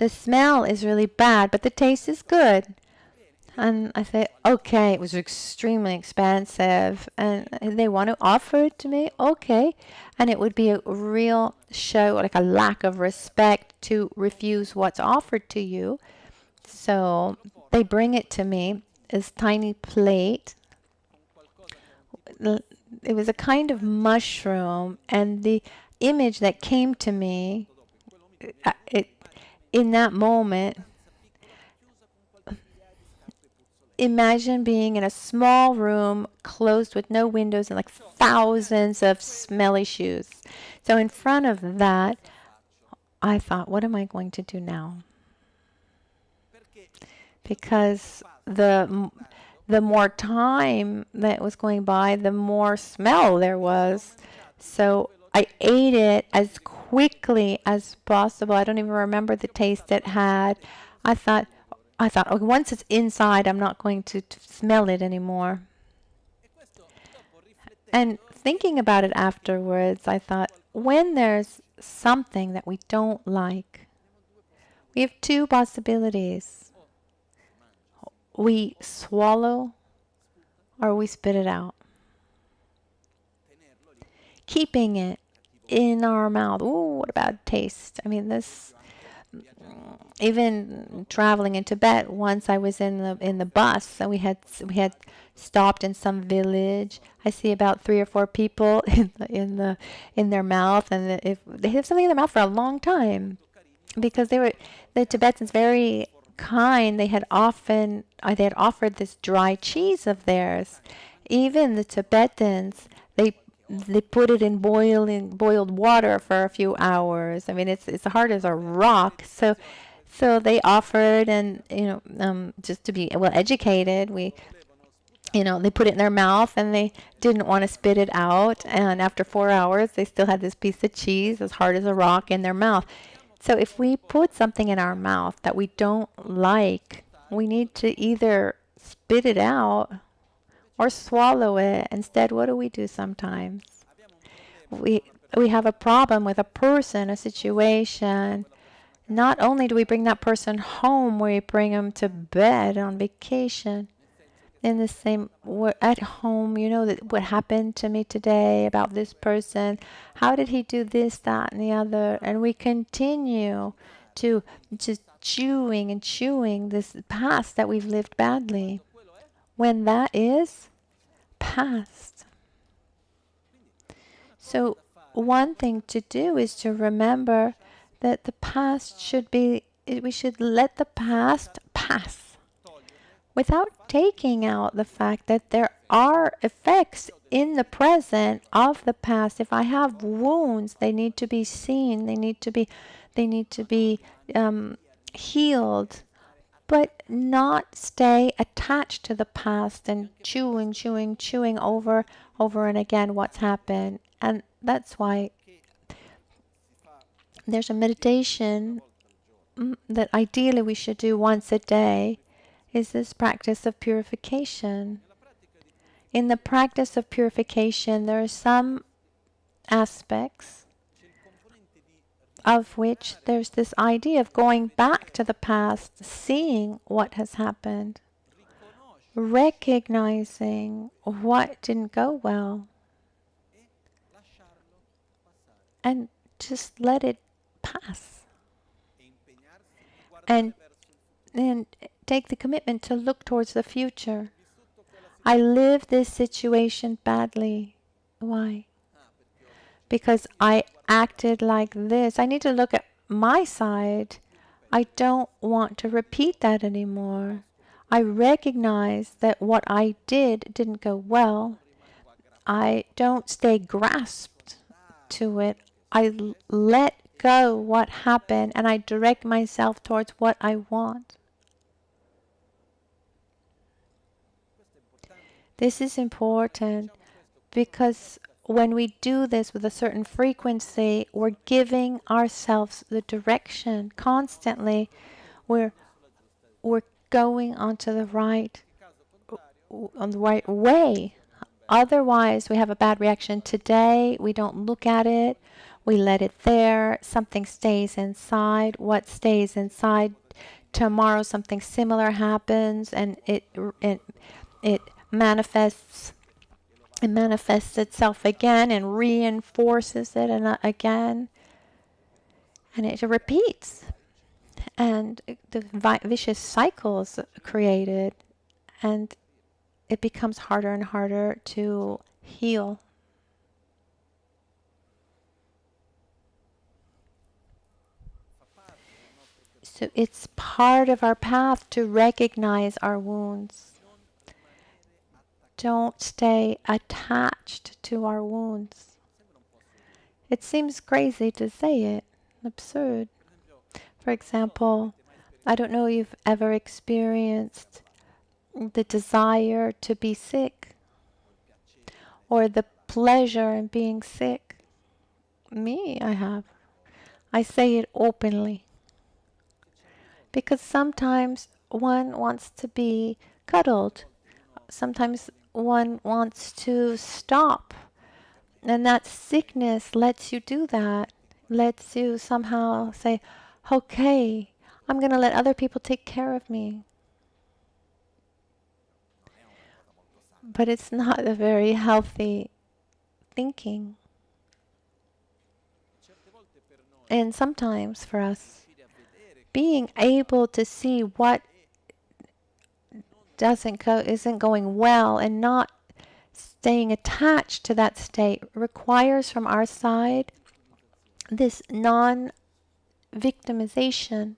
smell is really bad, but the taste is good. And I say, okay, it was extremely expensive, and they want to offer it to me, okay. And it would be a real show, like a lack of respect to refuse what's offered to you. So they bring it to me, this tiny plate. It was a kind of mushroom, and the image that came to me in that moment, imagine being in a small room closed with no windows and thousands of smelly shoes. So in front of that, I thought, what am I going to do now? Because the more time that was going by, the more smell there was. So I ate it as quickly as possible. I don't even remember the taste it had. I thought, okay, once it's inside, I'm not going to smell it anymore. And thinking about it afterwards, I thought, when there's something that we don't like, we have two possibilities. We swallow or we spit it out. Keeping it in our mouth. Ooh, what a bad taste. I mean, this... Even traveling in Tibet, once I was in the bus, and we had stopped in some village. I see about 3 or 4 people in their mouth, and if they have something in their mouth for a long time, because the Tibetans very kind. They had offered this dry cheese of theirs. Even the Tibetans, they put it in boiled water for a few hours. I mean, it's hard as a rock. So they offered, and just to be well educated, they put it in their mouth, and they didn't want to spit it out. And after 4 hours, they still had this piece of cheese as hard as a rock in their mouth. So if we put something in our mouth that we don't like, we need to either spit it out or swallow it. Instead, what do we do sometimes? We have a problem with a person, a situation. Not only do we bring that person home, we bring them to bed on vacation. In the same, we're at home, you know that what happened to me today about this person. How did he do this, that, and the other? And we continue to just chewing and chewing this past that we've lived badly. When that is past. So one thing to do is to remember that the past should be, we should let the past pass without taking out the fact that there are effects in the present of the past. If I have wounds, they need to be seen, they need to be healed, but not stay attached to the past and chewing over and again what's happened. And that's why there's a meditation that ideally we should do once a day, is this practice of purification. In the practice of purification, there are some aspects of which there's this idea of going back to the past, seeing what has happened, recognizing what didn't go well, and just let it pass. And take the commitment to look towards the future. I lived this situation badly. Why? Because I acted like this. I need to look at my side. I don't want to repeat that anymore. I recognize that what I did didn't go well. I don't stay grasped to it. I let go what happened and I direct myself towards what I want. This is important because when we do this with a certain frequency, we're giving ourselves the direction constantly. We're going onto the right way. Otherwise, we have a bad reaction today. We don't look at it. We let it there. Something stays inside. What stays inside? Tomorrow, something similar happens, and it manifests. It manifests itself again and reinforces it and again, and it repeats, and the vicious cycles created, and it becomes harder and harder to heal. So it's part of our path to recognize our wounds. Don't stay attached to our wounds. It seems crazy to say it, absurd. For example, I don't know if you've ever experienced the desire to be sick or the pleasure in being sick. Me, I have. I say it openly. Because sometimes one wants to be cuddled. Sometimes one wants to stop. And that sickness lets you do that. Lets you somehow say, okay, I'm going to let other people take care of me. But it's not a very healthy thinking. And sometimes for us, being able to see what isn't going well and not staying attached to that state requires from our side this non-victimization.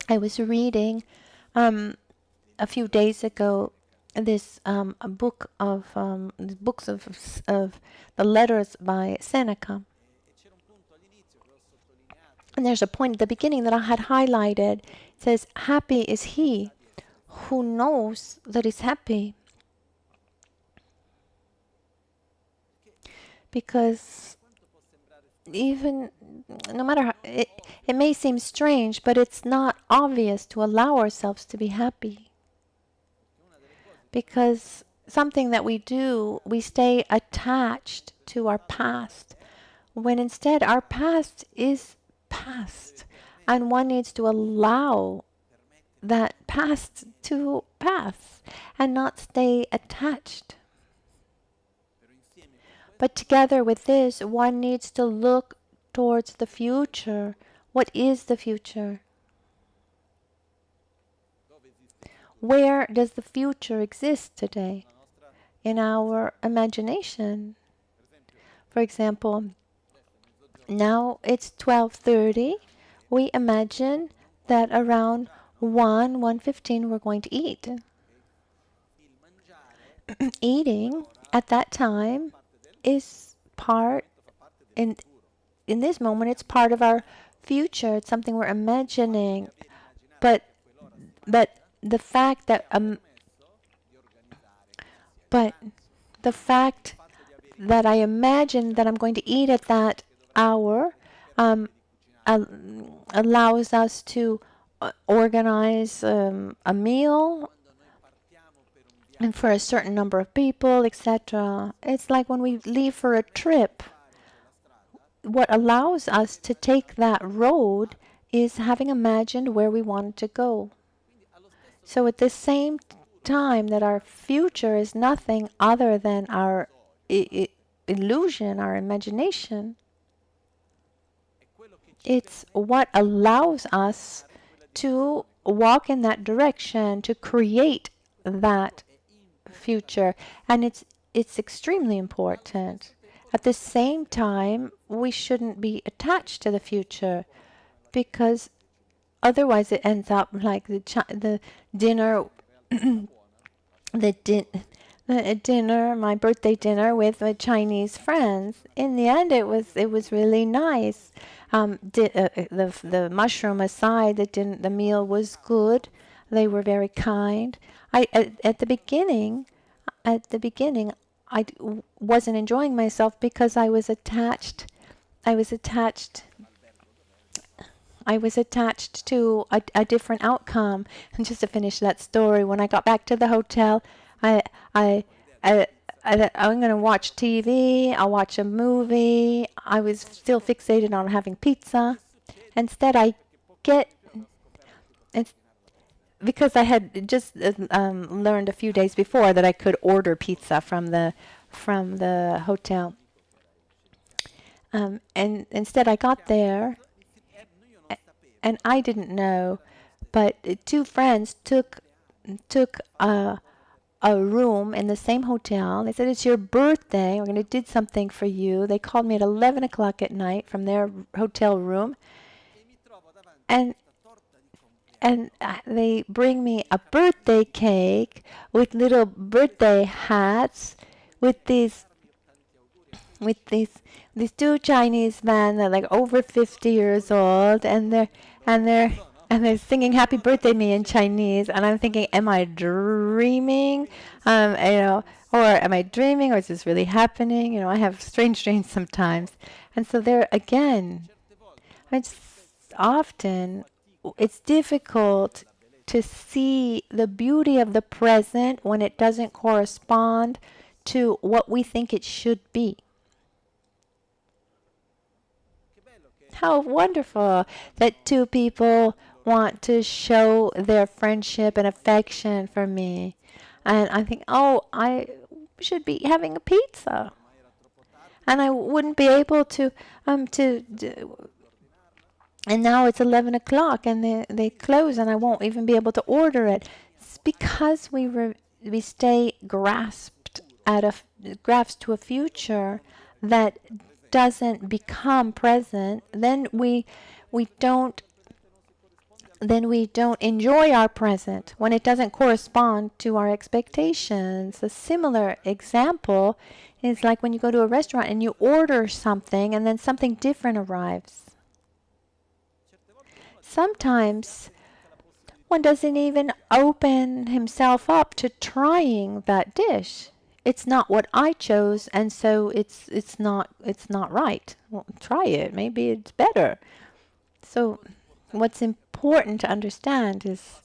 I was reading a few days ago this a book of books of the letters by Seneca. And there's a point at the beginning that I had highlighted. It says, happy is he who knows that he's happy. Because even no matter how it may seem strange, but it's not obvious to allow ourselves to be happy. Because something that we do, we stay attached to our past, when instead our past is past, and one needs to allow that past to pass and not stay attached. But together with this, one needs to look towards the future. What is the future? Where does the future exist today? In our imagination. For example, now it's 12:30. We imagine that around 1:15 we're going to eat. Eating at that time is part, in this moment, it's part of our future. It's something we're imagining. But the fact that I imagine that I'm going to eat at that hour allows us to organize a meal and for a certain number of people, etc. It's like when we leave for a trip, what allows us to take that road is having imagined where we wanted to go. So at the same time that our future is nothing other than our illusion, our imagination, it's what allows us to walk in that direction, to create that future. And it's extremely important. At the same time, we shouldn't be attached to the future, because otherwise it ends up like the dinner my birthday dinner with my Chinese friends. In the end, it was really nice. The mushroom aside, the meal was good. They were very kind. At the beginning, I wasn't enjoying myself because I was attached to a different outcome. And just to finish that story, when I got back to the hotel, I'm going to watch TV. I'll watch a movie. I was still fixated on having pizza. Instead, because I had just learned a few days before that I could order pizza from the hotel. And instead, I got there, and I didn't know, but two friends took a room in the same hotel. They said, "It's your birthday. We're going to do something for you." They called me at 11 o'clock at night from their hotel room, and they bring me a birthday cake with little birthday hats with these two Chinese men that are like over 50 years old, and they're singing "Happy Birthday" me in Chinese, and I'm thinking, am I dreaming? Or am I dreaming, or is this really happening? I have strange dreams sometimes, and so there again, it's difficult to see the beauty of the present when it doesn't correspond to what we think it should be. How wonderful that two people want to show their friendship and affection for me. And I think, oh, I should be having a pizza. And I wouldn't be able to and now it's 11 o'clock and they close, and I won't even be able to order it. It's because we stay grasped to a future that doesn't become present. Then we don't enjoy our present when it doesn't correspond to our expectations. A similar example is like when you go to a restaurant and you order something and then something different arrives. Sometimes one doesn't even open himself up to trying that dish. it's not what I chose, and so it's not right. Well, try it. Maybe it's better. So what's important to understand is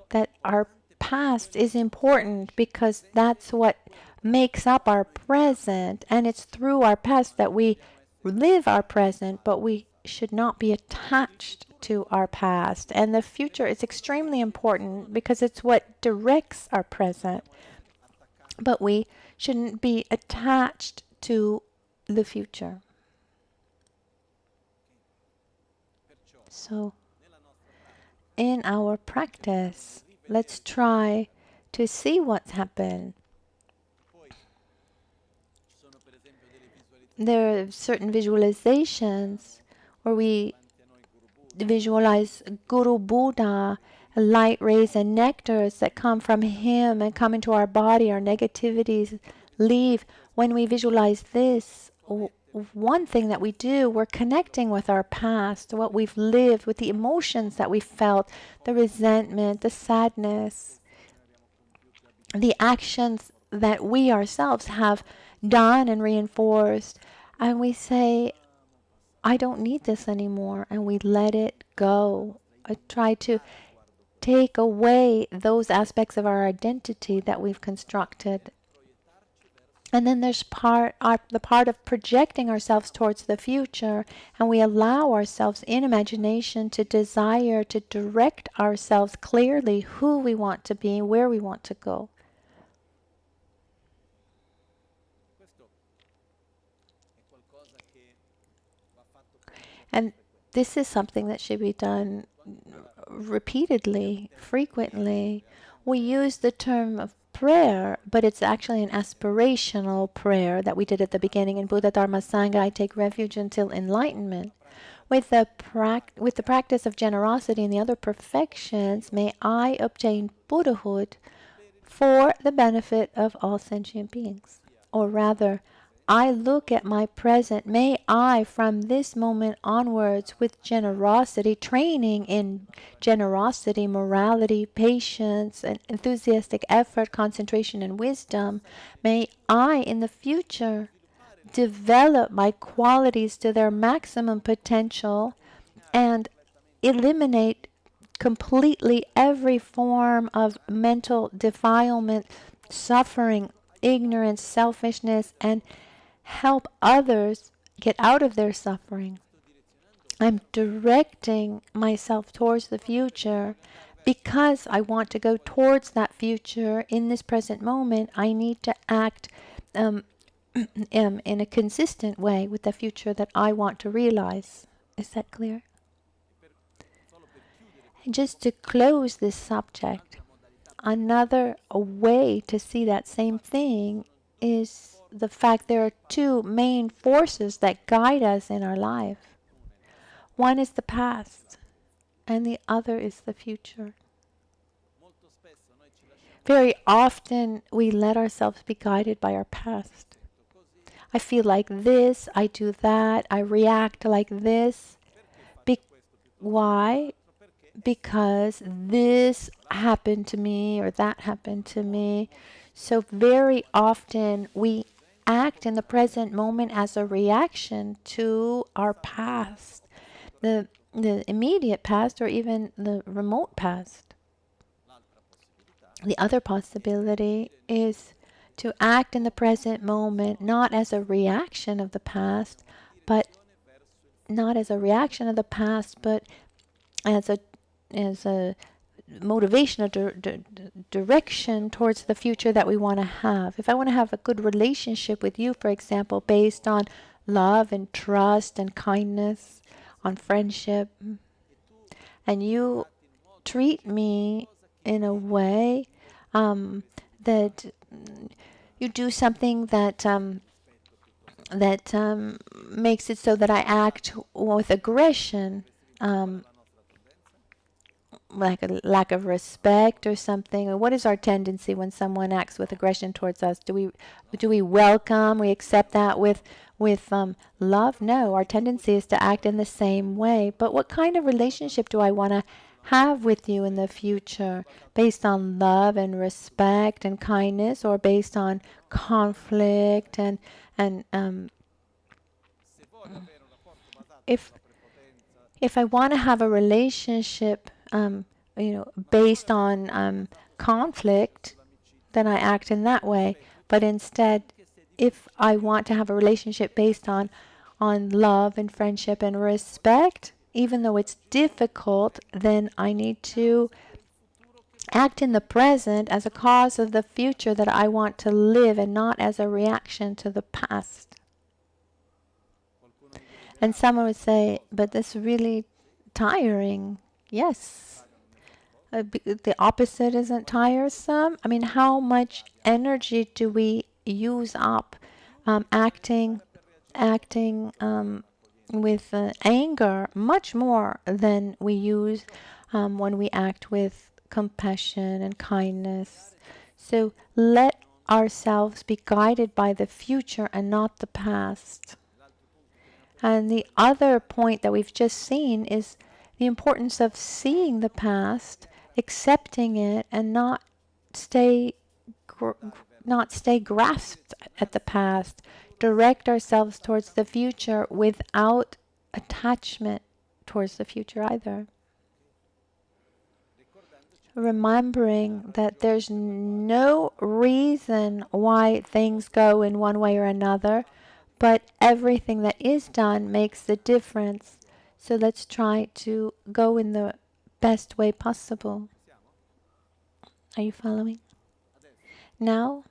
that our past is important because that's what makes up our present, and it's through our past that we live our present, but we should not be attached to our past. And the future is extremely important because it's what directs our present, but we shouldn't be attached to the future. So in our practice, let's try to see what's happened. There are certain visualizations where we visualize Guru Buddha, light rays and nectars that come from him and come into our body. Our negativities leave. When we visualize this, one thing that we do, we're connecting with our past, what we've lived, with the emotions that we felt, the resentment, the sadness, the actions that we ourselves have done and reinforced. And we say, I don't need this anymore. And we let it go. I try to take away those aspects of our identity that we've constructed. And then there's the part of projecting ourselves towards the future, and we allow ourselves in imagination to desire to direct ourselves clearly who we want to be, where we want to go. And this is something that should be done repeatedly, frequently. We use the term of prayer, but it's actually an aspirational prayer that we did at the beginning in Buddha Dharma Sangha. I take refuge until enlightenment. With the practice of generosity and the other perfections, may I obtain Buddhahood for the benefit of all sentient beings. Or rather, I look at my present. May I, from this moment onwards, with generosity, training in generosity, morality, patience, and enthusiastic effort, concentration, and wisdom, may I, in the future, develop my qualities to their maximum potential and eliminate completely every form of mental defilement, suffering, ignorance, selfishness, and help others get out of their suffering. I'm directing myself towards the future because I want to go towards that future. In this present moment, I need to act in a consistent way with the future that I want to realize. Is that clear? And just to close this subject, another way to see that same thing is the fact there are two main forces that guide us in our life. One is the past, and the other is the future. Very often, we let ourselves be guided by our past. I feel like this, I do that, I react like this. Why? Because this happened to me or that happened to me. So very often we act in the present moment as a reaction to our past, the immediate past or even the remote past. The other possibility is to act in the present moment not as a reaction of the past, but as a motivation, a direction towards the future that we want to have. If I want to have a good relationship with you, for example, based on love and trust and kindness, on friendship, and you treat me in a way that you do something that makes it so that I act with aggression, like a lack of respect or something. Or what is our tendency when someone acts with aggression towards us? Do we welcome, we accept that with love? No, our tendency is to act in the same way. But what kind of relationship do I want to have with you in the future, based on love and respect and kindness, or based on conflict and if I want to have a relationship, based on conflict, then I act in that way. But instead, if I want to have a relationship based on love and friendship and respect, even though it's difficult, then I need to act in the present as a cause of the future that I want to live and not as a reaction to the past. And someone would say, but that's really tiring. Yes. The opposite isn't tiresome. I mean, how much energy do we use up acting with anger? Much more than we use when we act with compassion and kindness. So let ourselves be guided by the future and not the past. And the other point that we've just seen is the importance of seeing the past, accepting it, and not stay grasped at the past. Direct ourselves towards the future without attachment towards the future either. Remembering that there's no reason why things go in one way or another, but everything that is done makes the difference. So let's try to go in the best way possible. Are you following? Now,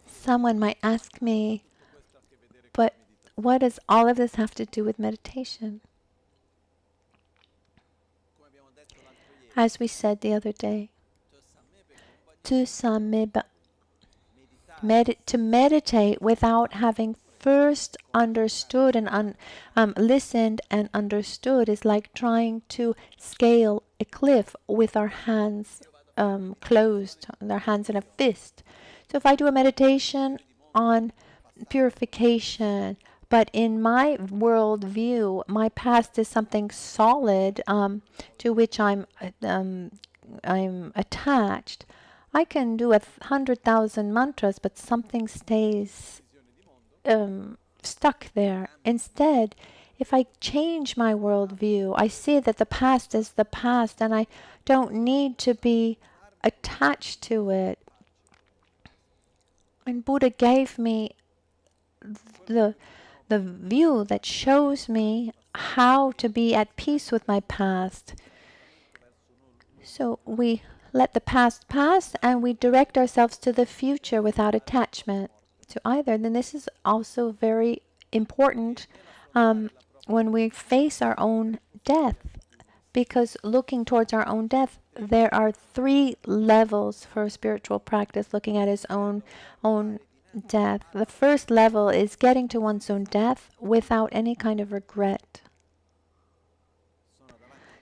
someone might ask me, but what does all of this have to do with meditation? As we said the other day, to meditate without having first understood and listened and understood is like trying to scale a cliff with our hands closed, our hands in a fist. So if I do a meditation on purification, but in my world view, my past is something solid to which I'm attached. I can do 100,000 mantras, but something stays stuck there. Instead, if I change my worldview, I see that the past is the past and I don't need to be attached to it. And Buddha gave me the view that shows me how to be at peace with my past. So we let the past pass and we direct ourselves to the future without attachment to either. Then this is also very important when we face our own death, because looking towards our own death, there are 3 levels for spiritual practice, looking at his own death. The first level is getting to one's own death without any kind of regret.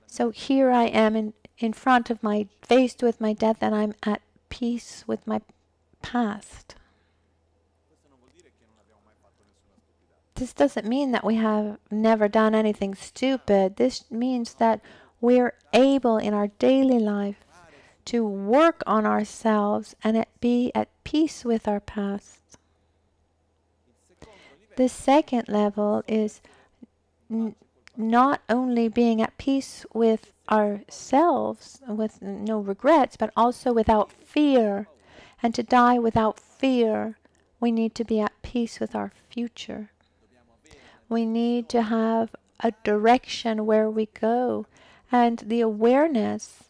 So here I am in front of faced with my death, and I'm at peace with my past. This doesn't mean that we have never done anything stupid. This means that we're able in our daily life to work on ourselves and be at peace with our past. The second level is not only being at peace with ourselves, with no regrets, but also without fear. And to die without fear, we need to be at peace with our future. We need to have a direction where we go and the awareness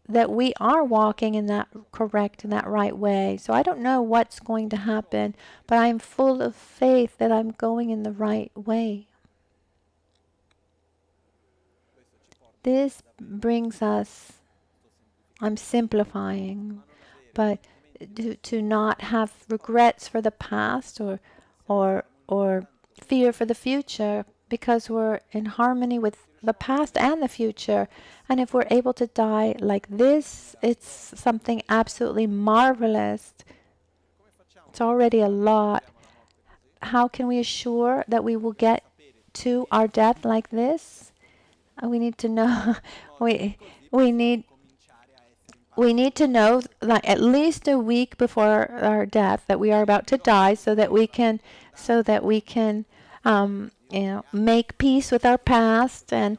that we are walking in that correct, in that right way. So I don't know what's going to happen, but I'm full of faith that I'm going in the right way. This brings us, I'm simplifying, but to not have regrets for the past or fear for the future, because we're in harmony with the past and the future. And if we're able to die like this, it's something absolutely marvelous. It's already a lot. how can we assure that we will get to our death like this? We need to know. we we need we need to know, like, at least a week before our death, that we are about to die, so that we can make peace with our past and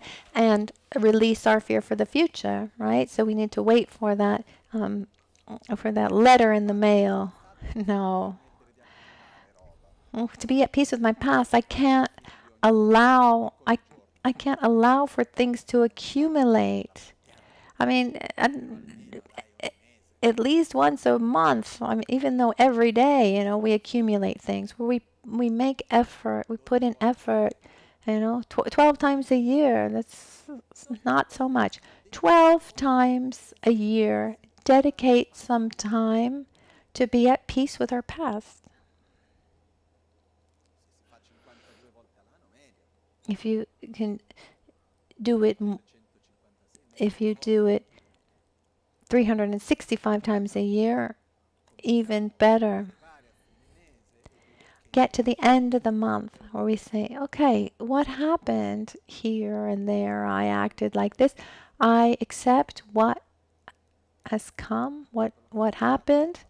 release our fear for the future, right? So we need to wait for that letter in the mail. No. To be at peace with my past, I can't allow for things to accumulate. I mean, at least once a month. I mean, even though every day, we accumulate things. Where we make effort, we put in effort. 12 times a year. That's not so much. 12 times a year, dedicate some time to be at peace with our past. If you can do it, if you do it 365 times a year, even better. Get to the end of the month where we say, okay, what happened here and there? I acted like this. I accept what has come, what happened,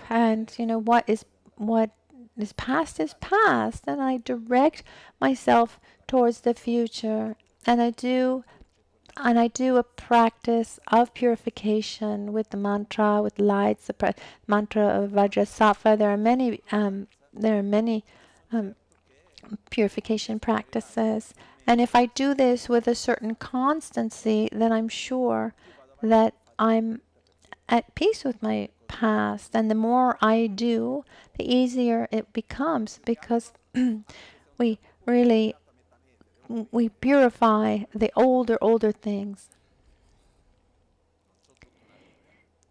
and what is past is past, and I direct myself towards the future, and I do a practice of purification with the mantra, with lights, the mantra of Vajrasattva. There are many purification practices, and if I do this with a certain constancy, then I'm sure that I'm at peace with my past, and the more I do, the easier it becomes, because we purify the older things.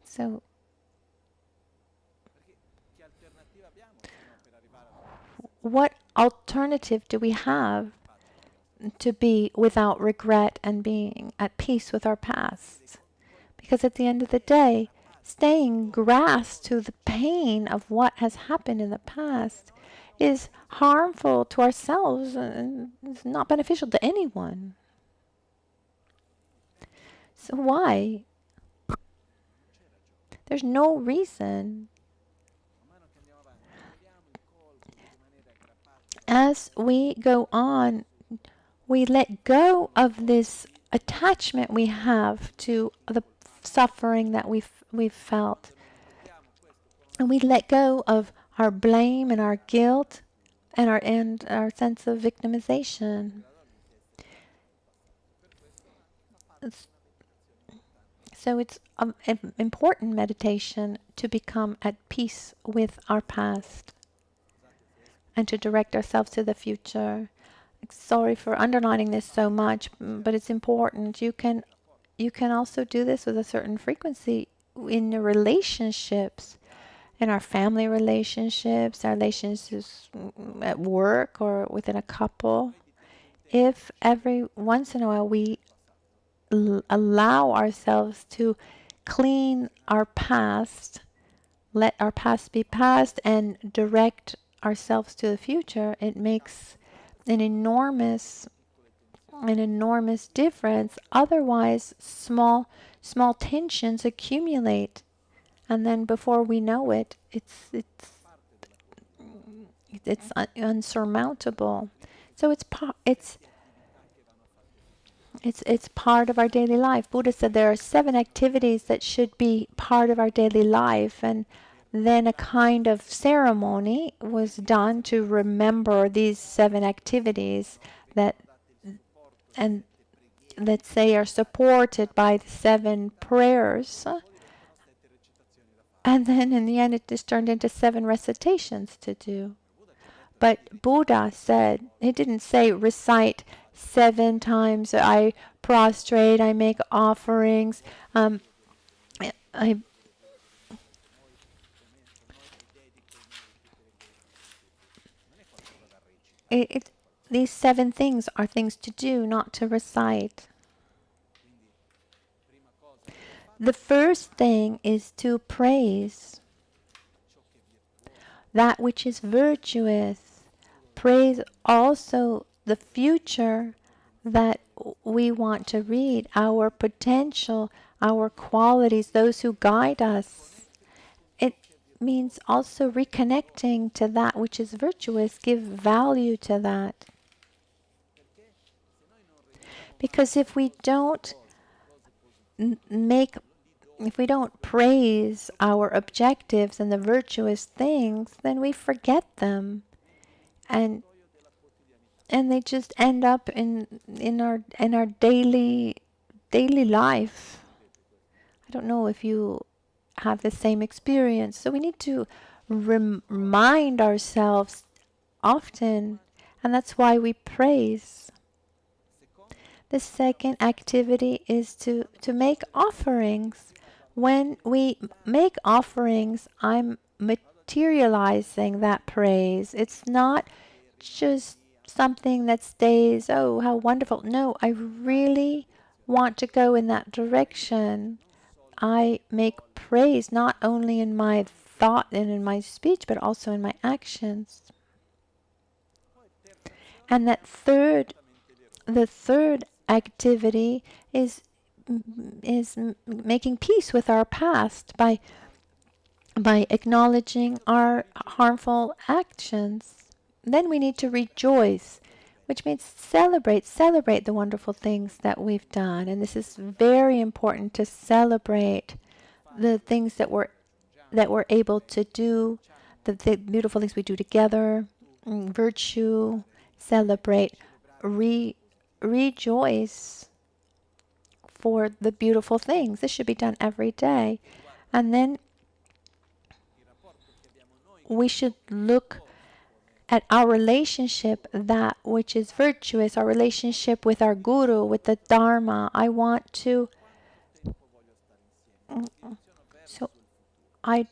So what alternative do we have to be without regret and being at peace with our past? Because at the end of the day, staying grasped to the pain of what has happened in the past is harmful to ourselves and is not beneficial to anyone. So why? There's no reason. As we go on, we let go of this attachment we have to the suffering that we've felt, and we let go of our blame and our guilt and our sense of victimization. So it's an important meditation to become at peace with our past and to direct ourselves to the future. Sorry for underlining this so much, but it's important. You can also do this with a certain frequency in your relationships, in our family relationships, our relationships at work or within a couple. If every once in a while we allow ourselves to clean our past, let our past be past, and direct ourselves to the future, it makes an enormous difference. Otherwise, small tensions accumulate, and then before we know it, it's unsurmountable. So it's part of our daily life. Buddha said there are 7 activities that should be part of our daily life, and then a kind of ceremony was done to remember these 7 activities that, and let's say, are supported by the 7 prayers. And then in the end it just turned into 7 recitations to do. But Buddha said, he didn't say recite 7 times, I prostrate, I make offerings, these 7 things are things to do, not to recite. The first thing is to praise that which is virtuous. Praise also the future that we want to read, our potential, our qualities, those who guide us. It means also reconnecting to that which is virtuous, give value to that. Because if we don't praise our objectives and the virtuous things, then we forget them. And they just end up in our daily life. I don't know if you have the same experience. So we need to remind ourselves often, and that's why we praise. The second activity is to make offerings. When we make offerings, I'm materializing that praise. It's not just something that stays, oh, how wonderful. No, I really want to go in that direction. I make praise not only in my thought and in my speech, but also in my actions. And the third activity is making peace with our past by acknowledging our harmful actions. Then we need to rejoice, which means celebrate the wonderful things that we've done. And this is very important, to celebrate the things that we're able to do, the beautiful things we do together, virtue, celebrate, rejoice for the beautiful things. This should be done every day. And then we should look at our relationship, that which is virtuous, our relationship with our guru, with the Dharma. So I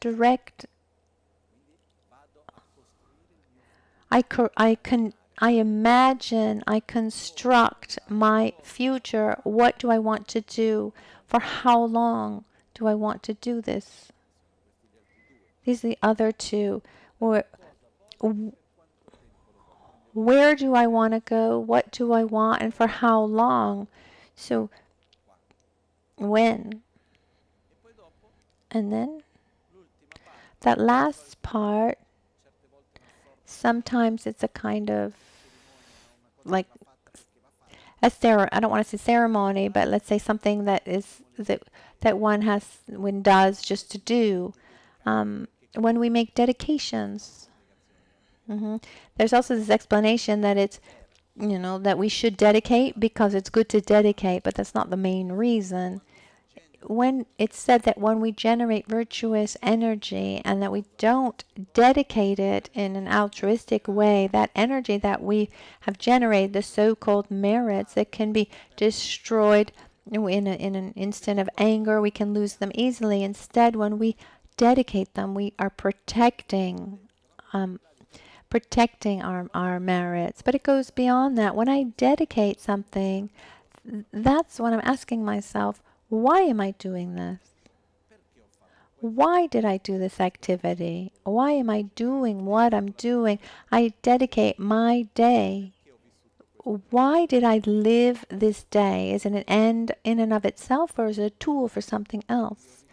imagine, I construct my future. What do I want to do? For how long do I want to do this? These are the other two. Where do I want to go? What do I want? And for how long? So, when? And then, that last part, sometimes it's a kind of like I don't want to say ceremony, but let's say something that one does just to do. When we make dedications, there's also this explanation that it's, that we should dedicate because it's good to dedicate, but that's not the main reason. When it's said that when we generate virtuous energy and that we don't dedicate it in an altruistic way, that energy that we have generated, the so-called merits, that can be destroyed in an instant of anger. We can lose them easily. Instead, when we dedicate them, we are protecting our merits. But it goes beyond that. When I dedicate something, that's when I'm asking myself, why am I doing this? Why did I do this activity? Why am I doing what I'm doing? I dedicate my day. Why did I live this day? Is it an end in and of itself, or is it a tool for something else?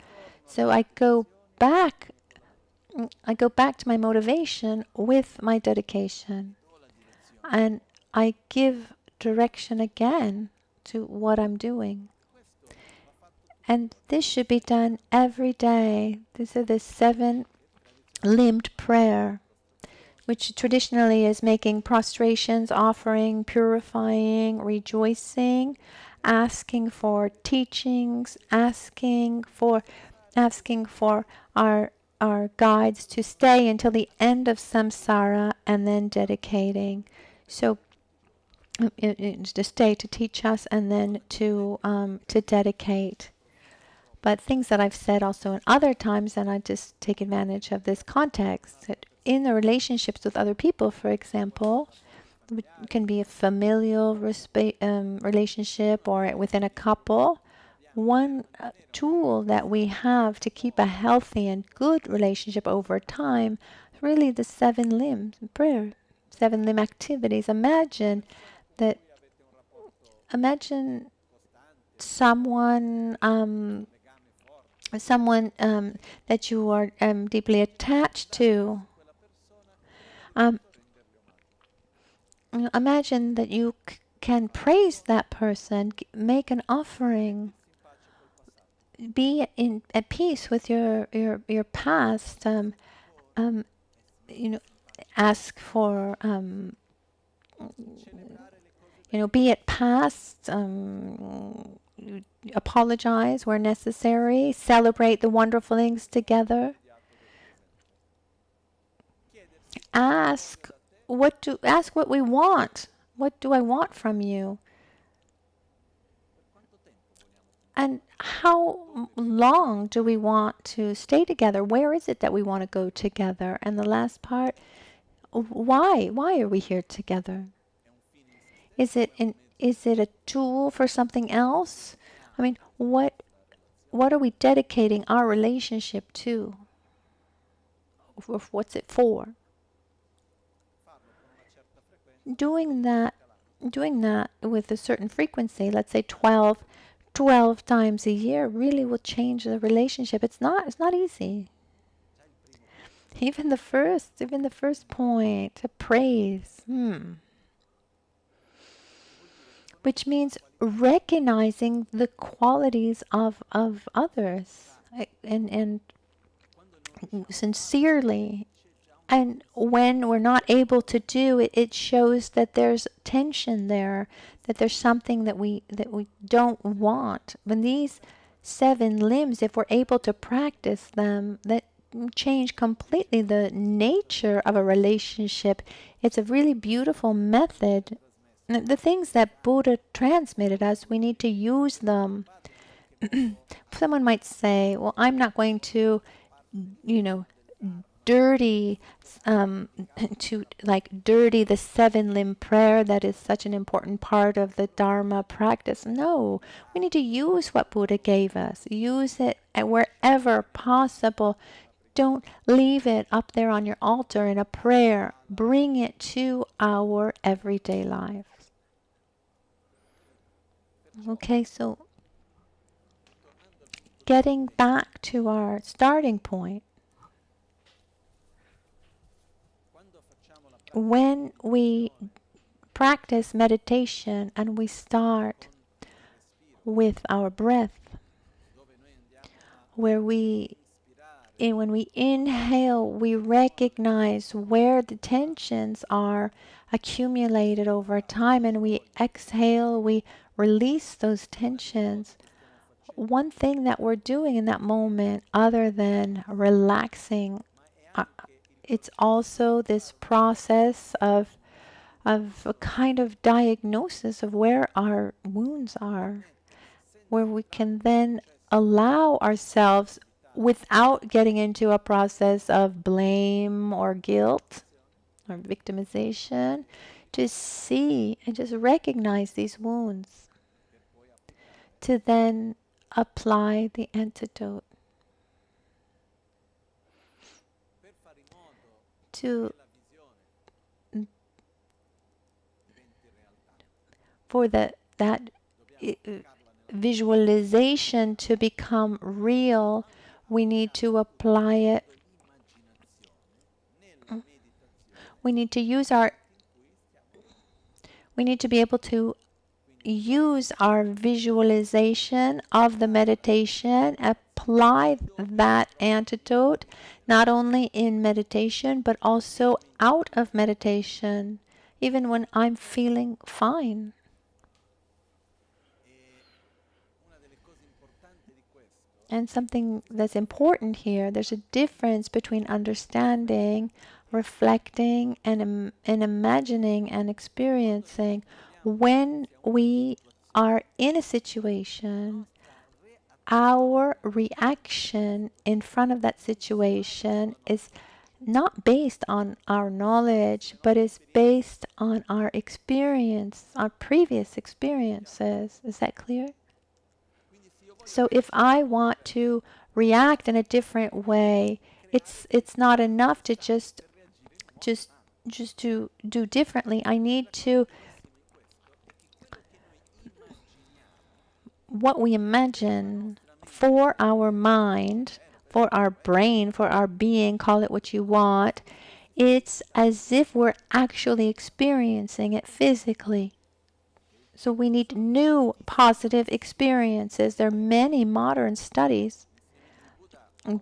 So I go back to my motivation with my dedication. And I give direction again to what I'm doing. And this should be done every day. These are the 7-limbed prayer, which traditionally is making prostrations, offering, purifying, rejoicing, asking for teachings, asking for our guides to stay until the end of samsara, and then dedicating. So to stay, to teach us, and then to dedicate. But things that I've said also in other times, and I just take advantage of this context, that in the relationships with other people, for example, it can be a familial relationship or within a couple. One tool that we have to keep a healthy and good relationship over time, really the 7 limbs prayer, 7 limb activities. Imagine someone that you are deeply attached to. Imagine that you can praise that person, make an offering, be at peace with your past. Ask for be at past. Apologize where necessary. Celebrate the wonderful things together. Ask what we want. What do I want from you? And how long do we want to stay together? Where is it that we want to go together? And the last part, why? Why are we here together? Is it a tool for something else? I mean, what are we dedicating our relationship to? What's it for? Doing that with a certain frequency, let's say 12 times a year, really will change the relationship. It's not easy. Even the first point, praise, which means recognizing the qualities of others and sincerely. And when we're not able to do it, it shows that there's tension there, that there's something that we don't want. When these 7 limbs, if we're able to practice them, that change completely the nature of a relationship. It's a really beautiful method. The things that Buddha transmitted us, we need to use them. Someone might say, well, I'm not going to, dirty the 7 limb prayer that is such an important part of the Dharma practice. No, we need to use what Buddha gave us. Use it wherever possible. Don't leave it up there on your altar in a prayer. Bring it to our everyday lives. Okay, so getting back to our starting point. When we practice meditation and we start with our breath, when we inhale, we recognize where the tensions are accumulated over time, and we exhale, we release those tensions. One thing that we're doing in that moment, other than relaxing, it's also this process of a kind of diagnosis of where our wounds are, where we can then allow ourselves, without getting into a process of blame or guilt or victimization, to see and just recognize these wounds, to then apply the antidote. For that visualization to become real, we need to apply it. We need to be able to use our visualization of the meditation, apply that antidote, not only in meditation, but also out of meditation, even when I'm feeling fine. And something that's important here, there's a difference between understanding, reflecting, and imagining and experiencing. When we are in a situation, our reaction in front of that situation is not based on our knowledge, but is based on our experience, our previous experiences. Is that clear? So if I want to react in a different way, it's not enough to just just to do differently. I need to, what we imagine for our mind, for our brain, for our being, call it what you want, it's as if we're actually experiencing it physically. So we need new positive experiences. There are many modern studies.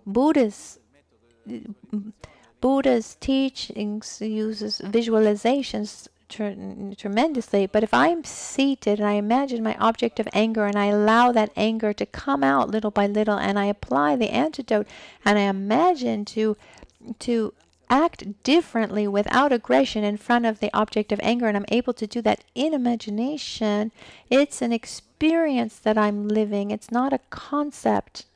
Buddha's teachings uses visualizations tremendously. But if I'm seated and I imagine my object of anger and I allow that anger to come out little by little and I apply the antidote and I imagine to act differently without aggression in front of the object of anger, and I'm able to do that in imagination, it's an experience that I'm living. It's not a concept.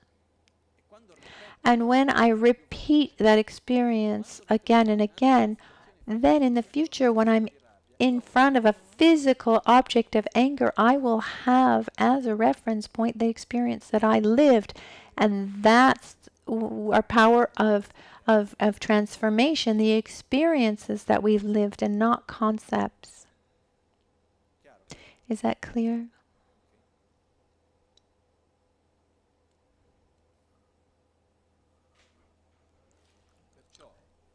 And when I repeat that experience again and again, then in the future, when I'm in front of a physical object of anger, I will have as a reference point the experience that I lived. And that's our power of transformation, the experiences that we've lived and not concepts. Is that clear?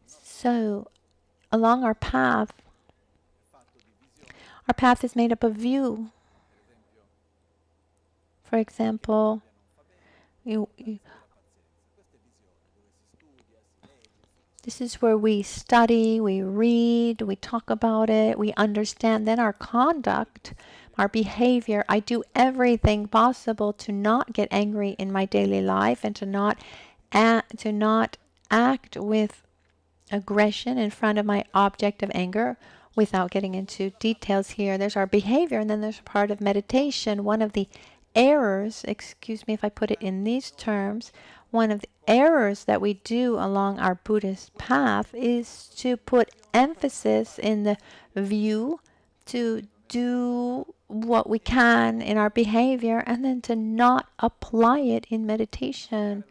So, along our path is made up of view. For example, this is where we study, we read, we talk about it, we understand. Then our conduct, our behavior. I do everything possible to not get angry in my daily life and to not act with aggression in front of my object of anger. Without getting into details here, there's our behavior, and then there's part of meditation. One of the errors, excuse me if I put it in these terms, one of the errors that we do along our Buddhist path is to put emphasis in the view, to do what we can in our behavior, and then to not apply it in meditation.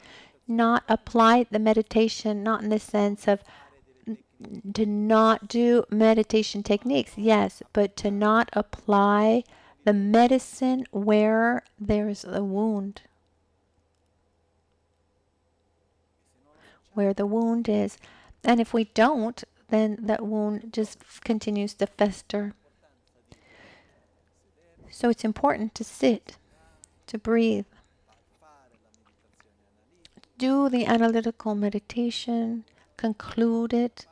Not apply the meditation, not in the sense of to not do meditation techniques, yes, but to not apply the medicine where there's a wound. Where the wound is. And if we don't, then that wound just continues to fester. So it's important to sit, to breathe. Do the analytical meditation, conclude it,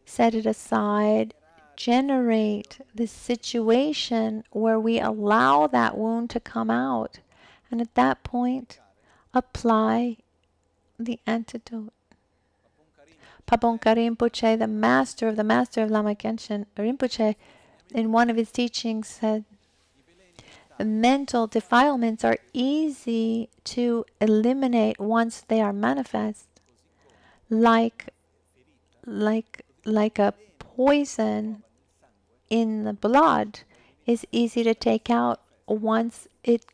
set it aside, generate this situation where we allow that wound to come out. And at that point, apply the antidote. Pabongka Rinpoche, the master of Lama Michel Rinpoche, in one of his teachings said, the mental defilements are easy to eliminate once they are manifest. Like a poison in the blood is easy to take out once it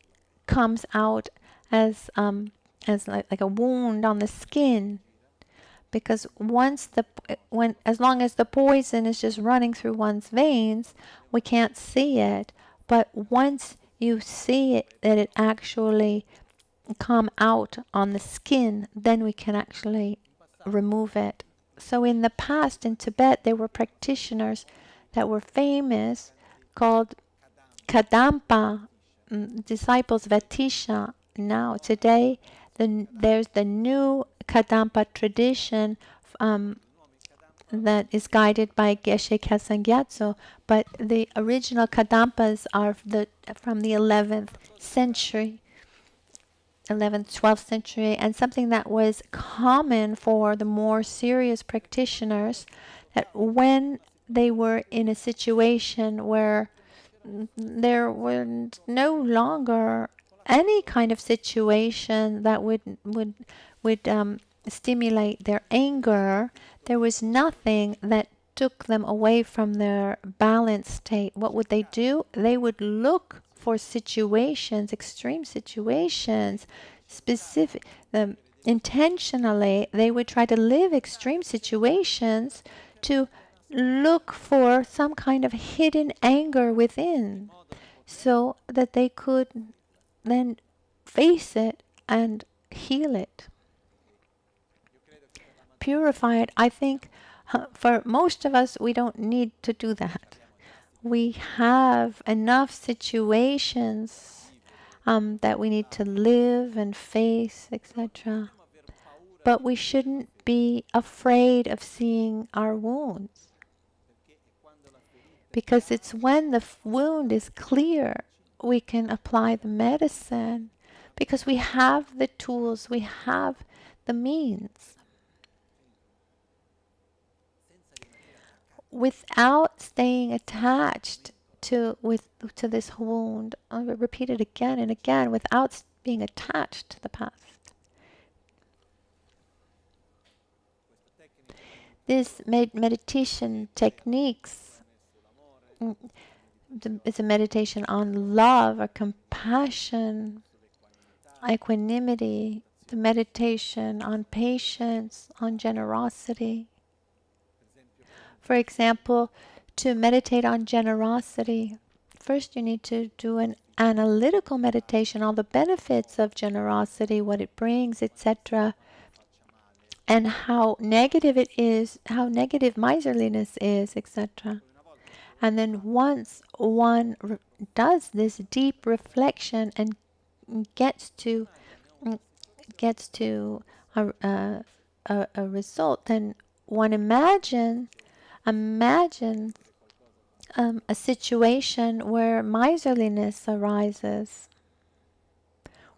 comes out as like a wound on the skin. Because as long as the poison is just running through one's veins, we can't see it. But once you see it, that it actually come out on the skin, then we can actually remove it. So in the past in Tibet, there were practitioners that were famous called Kadampa, disciples of Atisha. Now, today, there's the new Kadampa tradition that is guided by Geshe Kelsang Gyatso, but the original Kadampas are from the 11th century. 11th, 12th century, and something that was common for the more serious practitioners, that when they were in a situation where there were no longer any kind of situation that would stimulate their anger, there was nothing that took them away from their balanced state. What would they do? They would look for situations, extreme situations, specific, intentionally. They would try to live extreme situations to look for some kind of hidden anger within so that they could then face it and heal it, purify it. I think for most of us, we don't need to do that. We have enough situations that we need to live and face, etc. But we shouldn't be afraid of seeing our wounds, because it's when the wound is clear we can apply the medicine, because we have the tools, we have the means. Without staying attached to this wound, I will repeat it again and again, without being attached to the past. This meditation techniques is a meditation on love or compassion, equanimity, the meditation on patience, on generosity. For example, to meditate on generosity, first you need to do an analytical meditation, all the benefits of generosity, what it brings, etc., and how negative it is, how negative miserliness is, etc. And then once one does this deep reflection and gets to a result, then one imagines a situation where miserliness arises,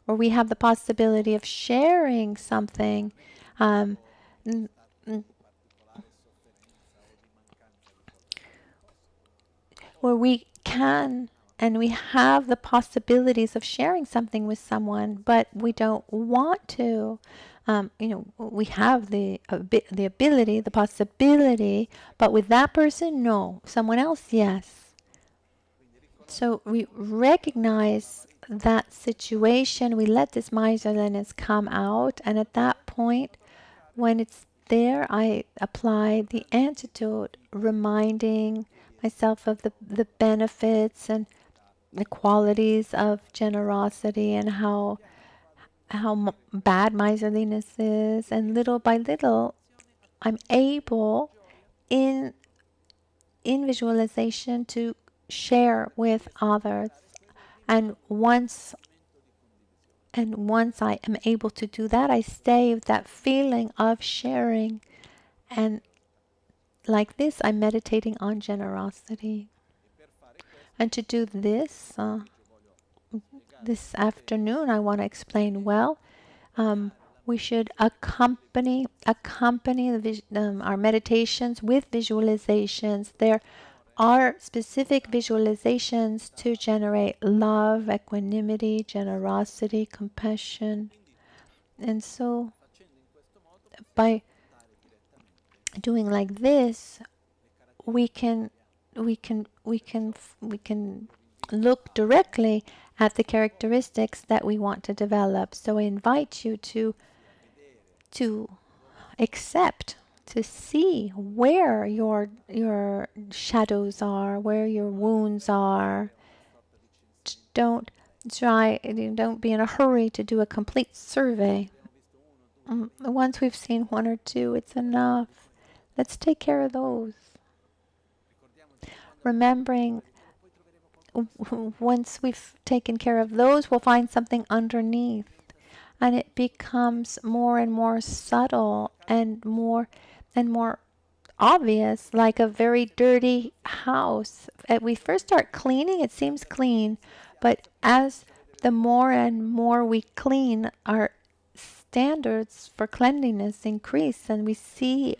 where we have the possibility of sharing something, where we can and we have the possibilities of sharing something with someone, but we don't want to. We have the ability, the possibility, but with that person, no. Someone else, yes. So we recognize that situation, we let this miserliness come out, and at that point, when it's there, I apply the antidote, reminding myself of the benefits and the qualities of generosity and how bad miserliness is, and little by little I'm able in visualization to share with others, and once I am able to do that, I stay with that feeling of sharing, and like this I'm meditating on generosity. And to do this this afternoon, I want to explain well. We should accompany our meditations with visualizations. There are specific visualizations to generate love, equanimity, generosity, compassion. And so by doing like this, we can look directly at the characteristics that we want to develop. So I invite you to accept, to see where your shadows are, where your wounds are. Don't be in a hurry to do a complete survey. Once we've seen one or two, it's enough. Let's take care of those. Remembering, once we've taken care of those, we'll find something underneath. And it becomes more and more subtle and more obvious, like a very dirty house. We first start cleaning, it seems clean, but as the more and more we clean, our standards for cleanliness increase, and we see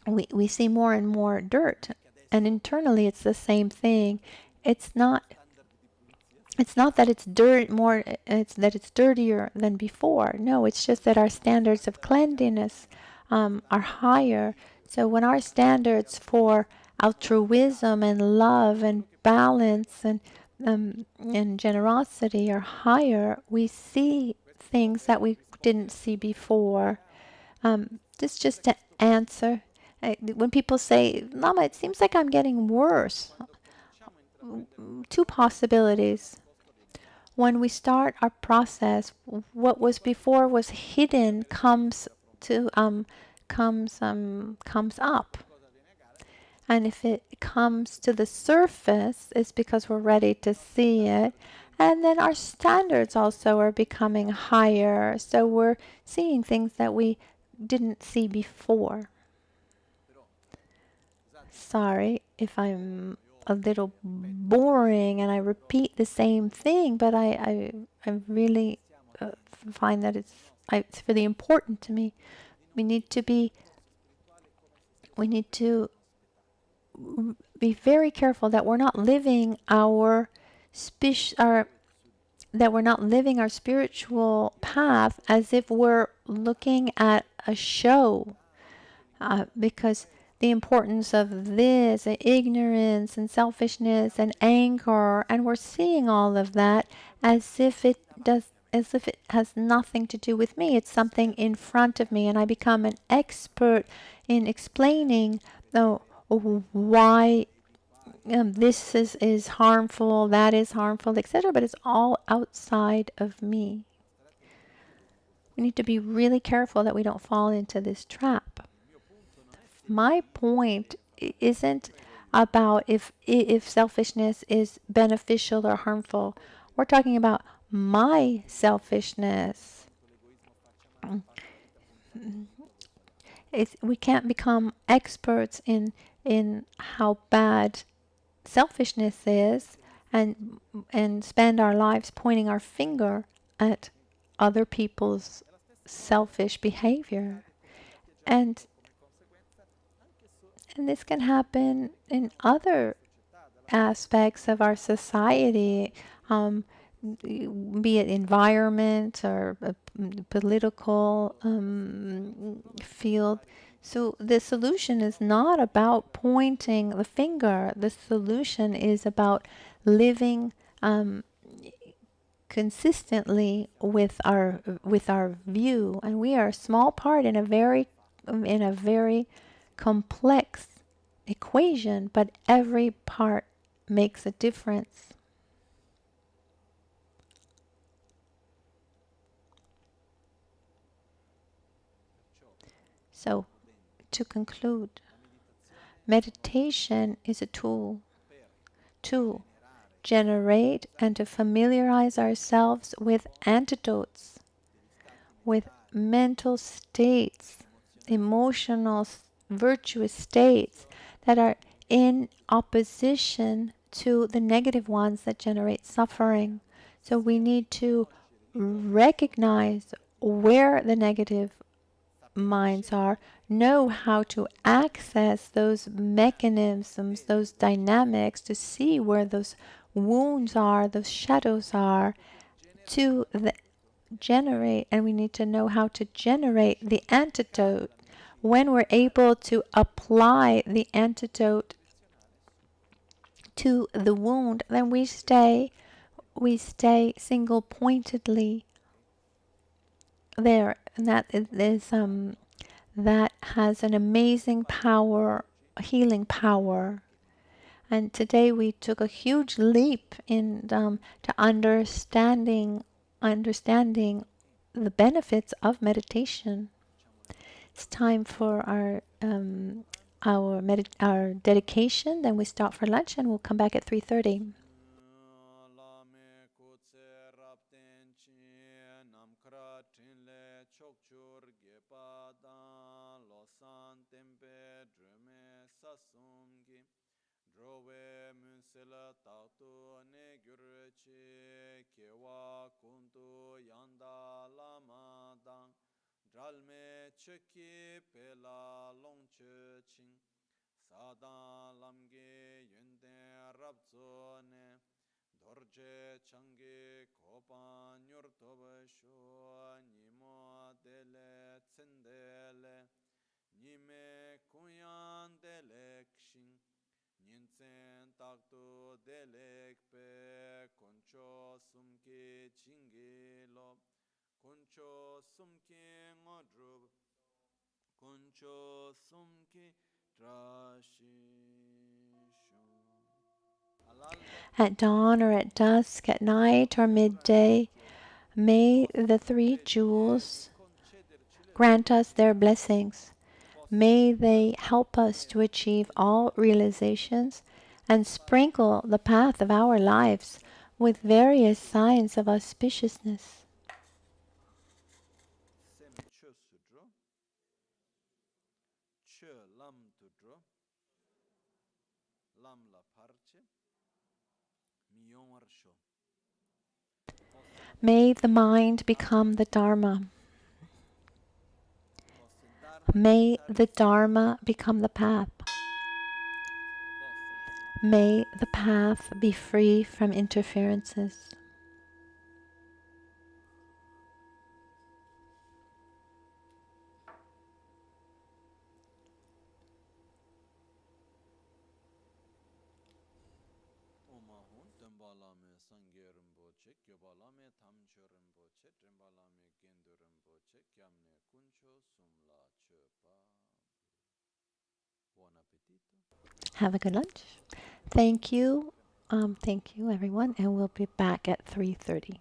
more and more dirt. And internally, it's the same thing. It's not that it's that it's dirtier than before. No, it's just that our standards of cleanliness are higher. So when our standards for altruism and love and balance and generosity are higher, we see things that we didn't see before. This just to answer When people say, Lama, it seems like I'm getting worse. Two possibilities. When we start our process, what was before was hidden comes up. And if it comes to the surface, it's because we're ready to see it. And then our standards also are becoming higher. So we're seeing things that we didn't see before. Sorry if I'm a little boring and I repeat the same thing, but I really find that it's really important to me. We need to be very careful that we're not living our that we're not living our spiritual path as if we're looking at a show, because the importance of this, ignorance and selfishness and anger, and we're seeing all of that as if it has nothing to do with me. It's something in front of me, and I become an expert in explaining why this is harmful, that is harmful, etc. But it's all outside of me. We need to be really careful that we don't fall into this trap. My point isn't about if selfishness is beneficial or harmful. We're talking about my selfishness. We can't become experts in how bad selfishness is and spend our lives pointing our finger at other people's selfish behavior. And this can happen in other aspects of our society, be it environment or a political field. So the solution is not about pointing the finger. The solution is about living consistently with our view, and we are a small part in a very complex equation, but every part makes a difference. So, to conclude, meditation is a tool to generate and to familiarize ourselves with antidotes, with mental states, emotional, virtuous states that are in opposition to the negative ones that generate suffering. So we need to recognize where the negative minds are, know how to access those mechanisms, those dynamics, to see where those wounds are, those shadows are, to generate, and we need to know how to generate the antidote. When we're able to apply the antidote to the wound, then we stay single pointedly there, and that has an amazing power, healing power. And today we took a huge leap in to understanding the benefits of meditation. It's time for our dedication. Then we stop for lunch, and we'll come back at 3:30. Drove munsela tatu ne gyurche kewa kuntu yanda lama dang dralme cheki pela longche ching sadan lamge yunde rabzo ne dorje change kopan nyurtoba sho nimo dele tsendele nime kuyan dele kshin Ninsen takto delek pe koncho sumke chinge lo koncho sumke ngodrub koncho sumke At dawn or at dusk, at night or midday, may the three jewels grant us their blessings. May they help us to achieve all realizations and sprinkle the path of our lives with various signs of auspiciousness. May the mind become the Dharma. May the Dharma become the path. May the path be free from interferences. Have a good lunch. Thank you. Thank you, everyone. And we'll be back at 3:30.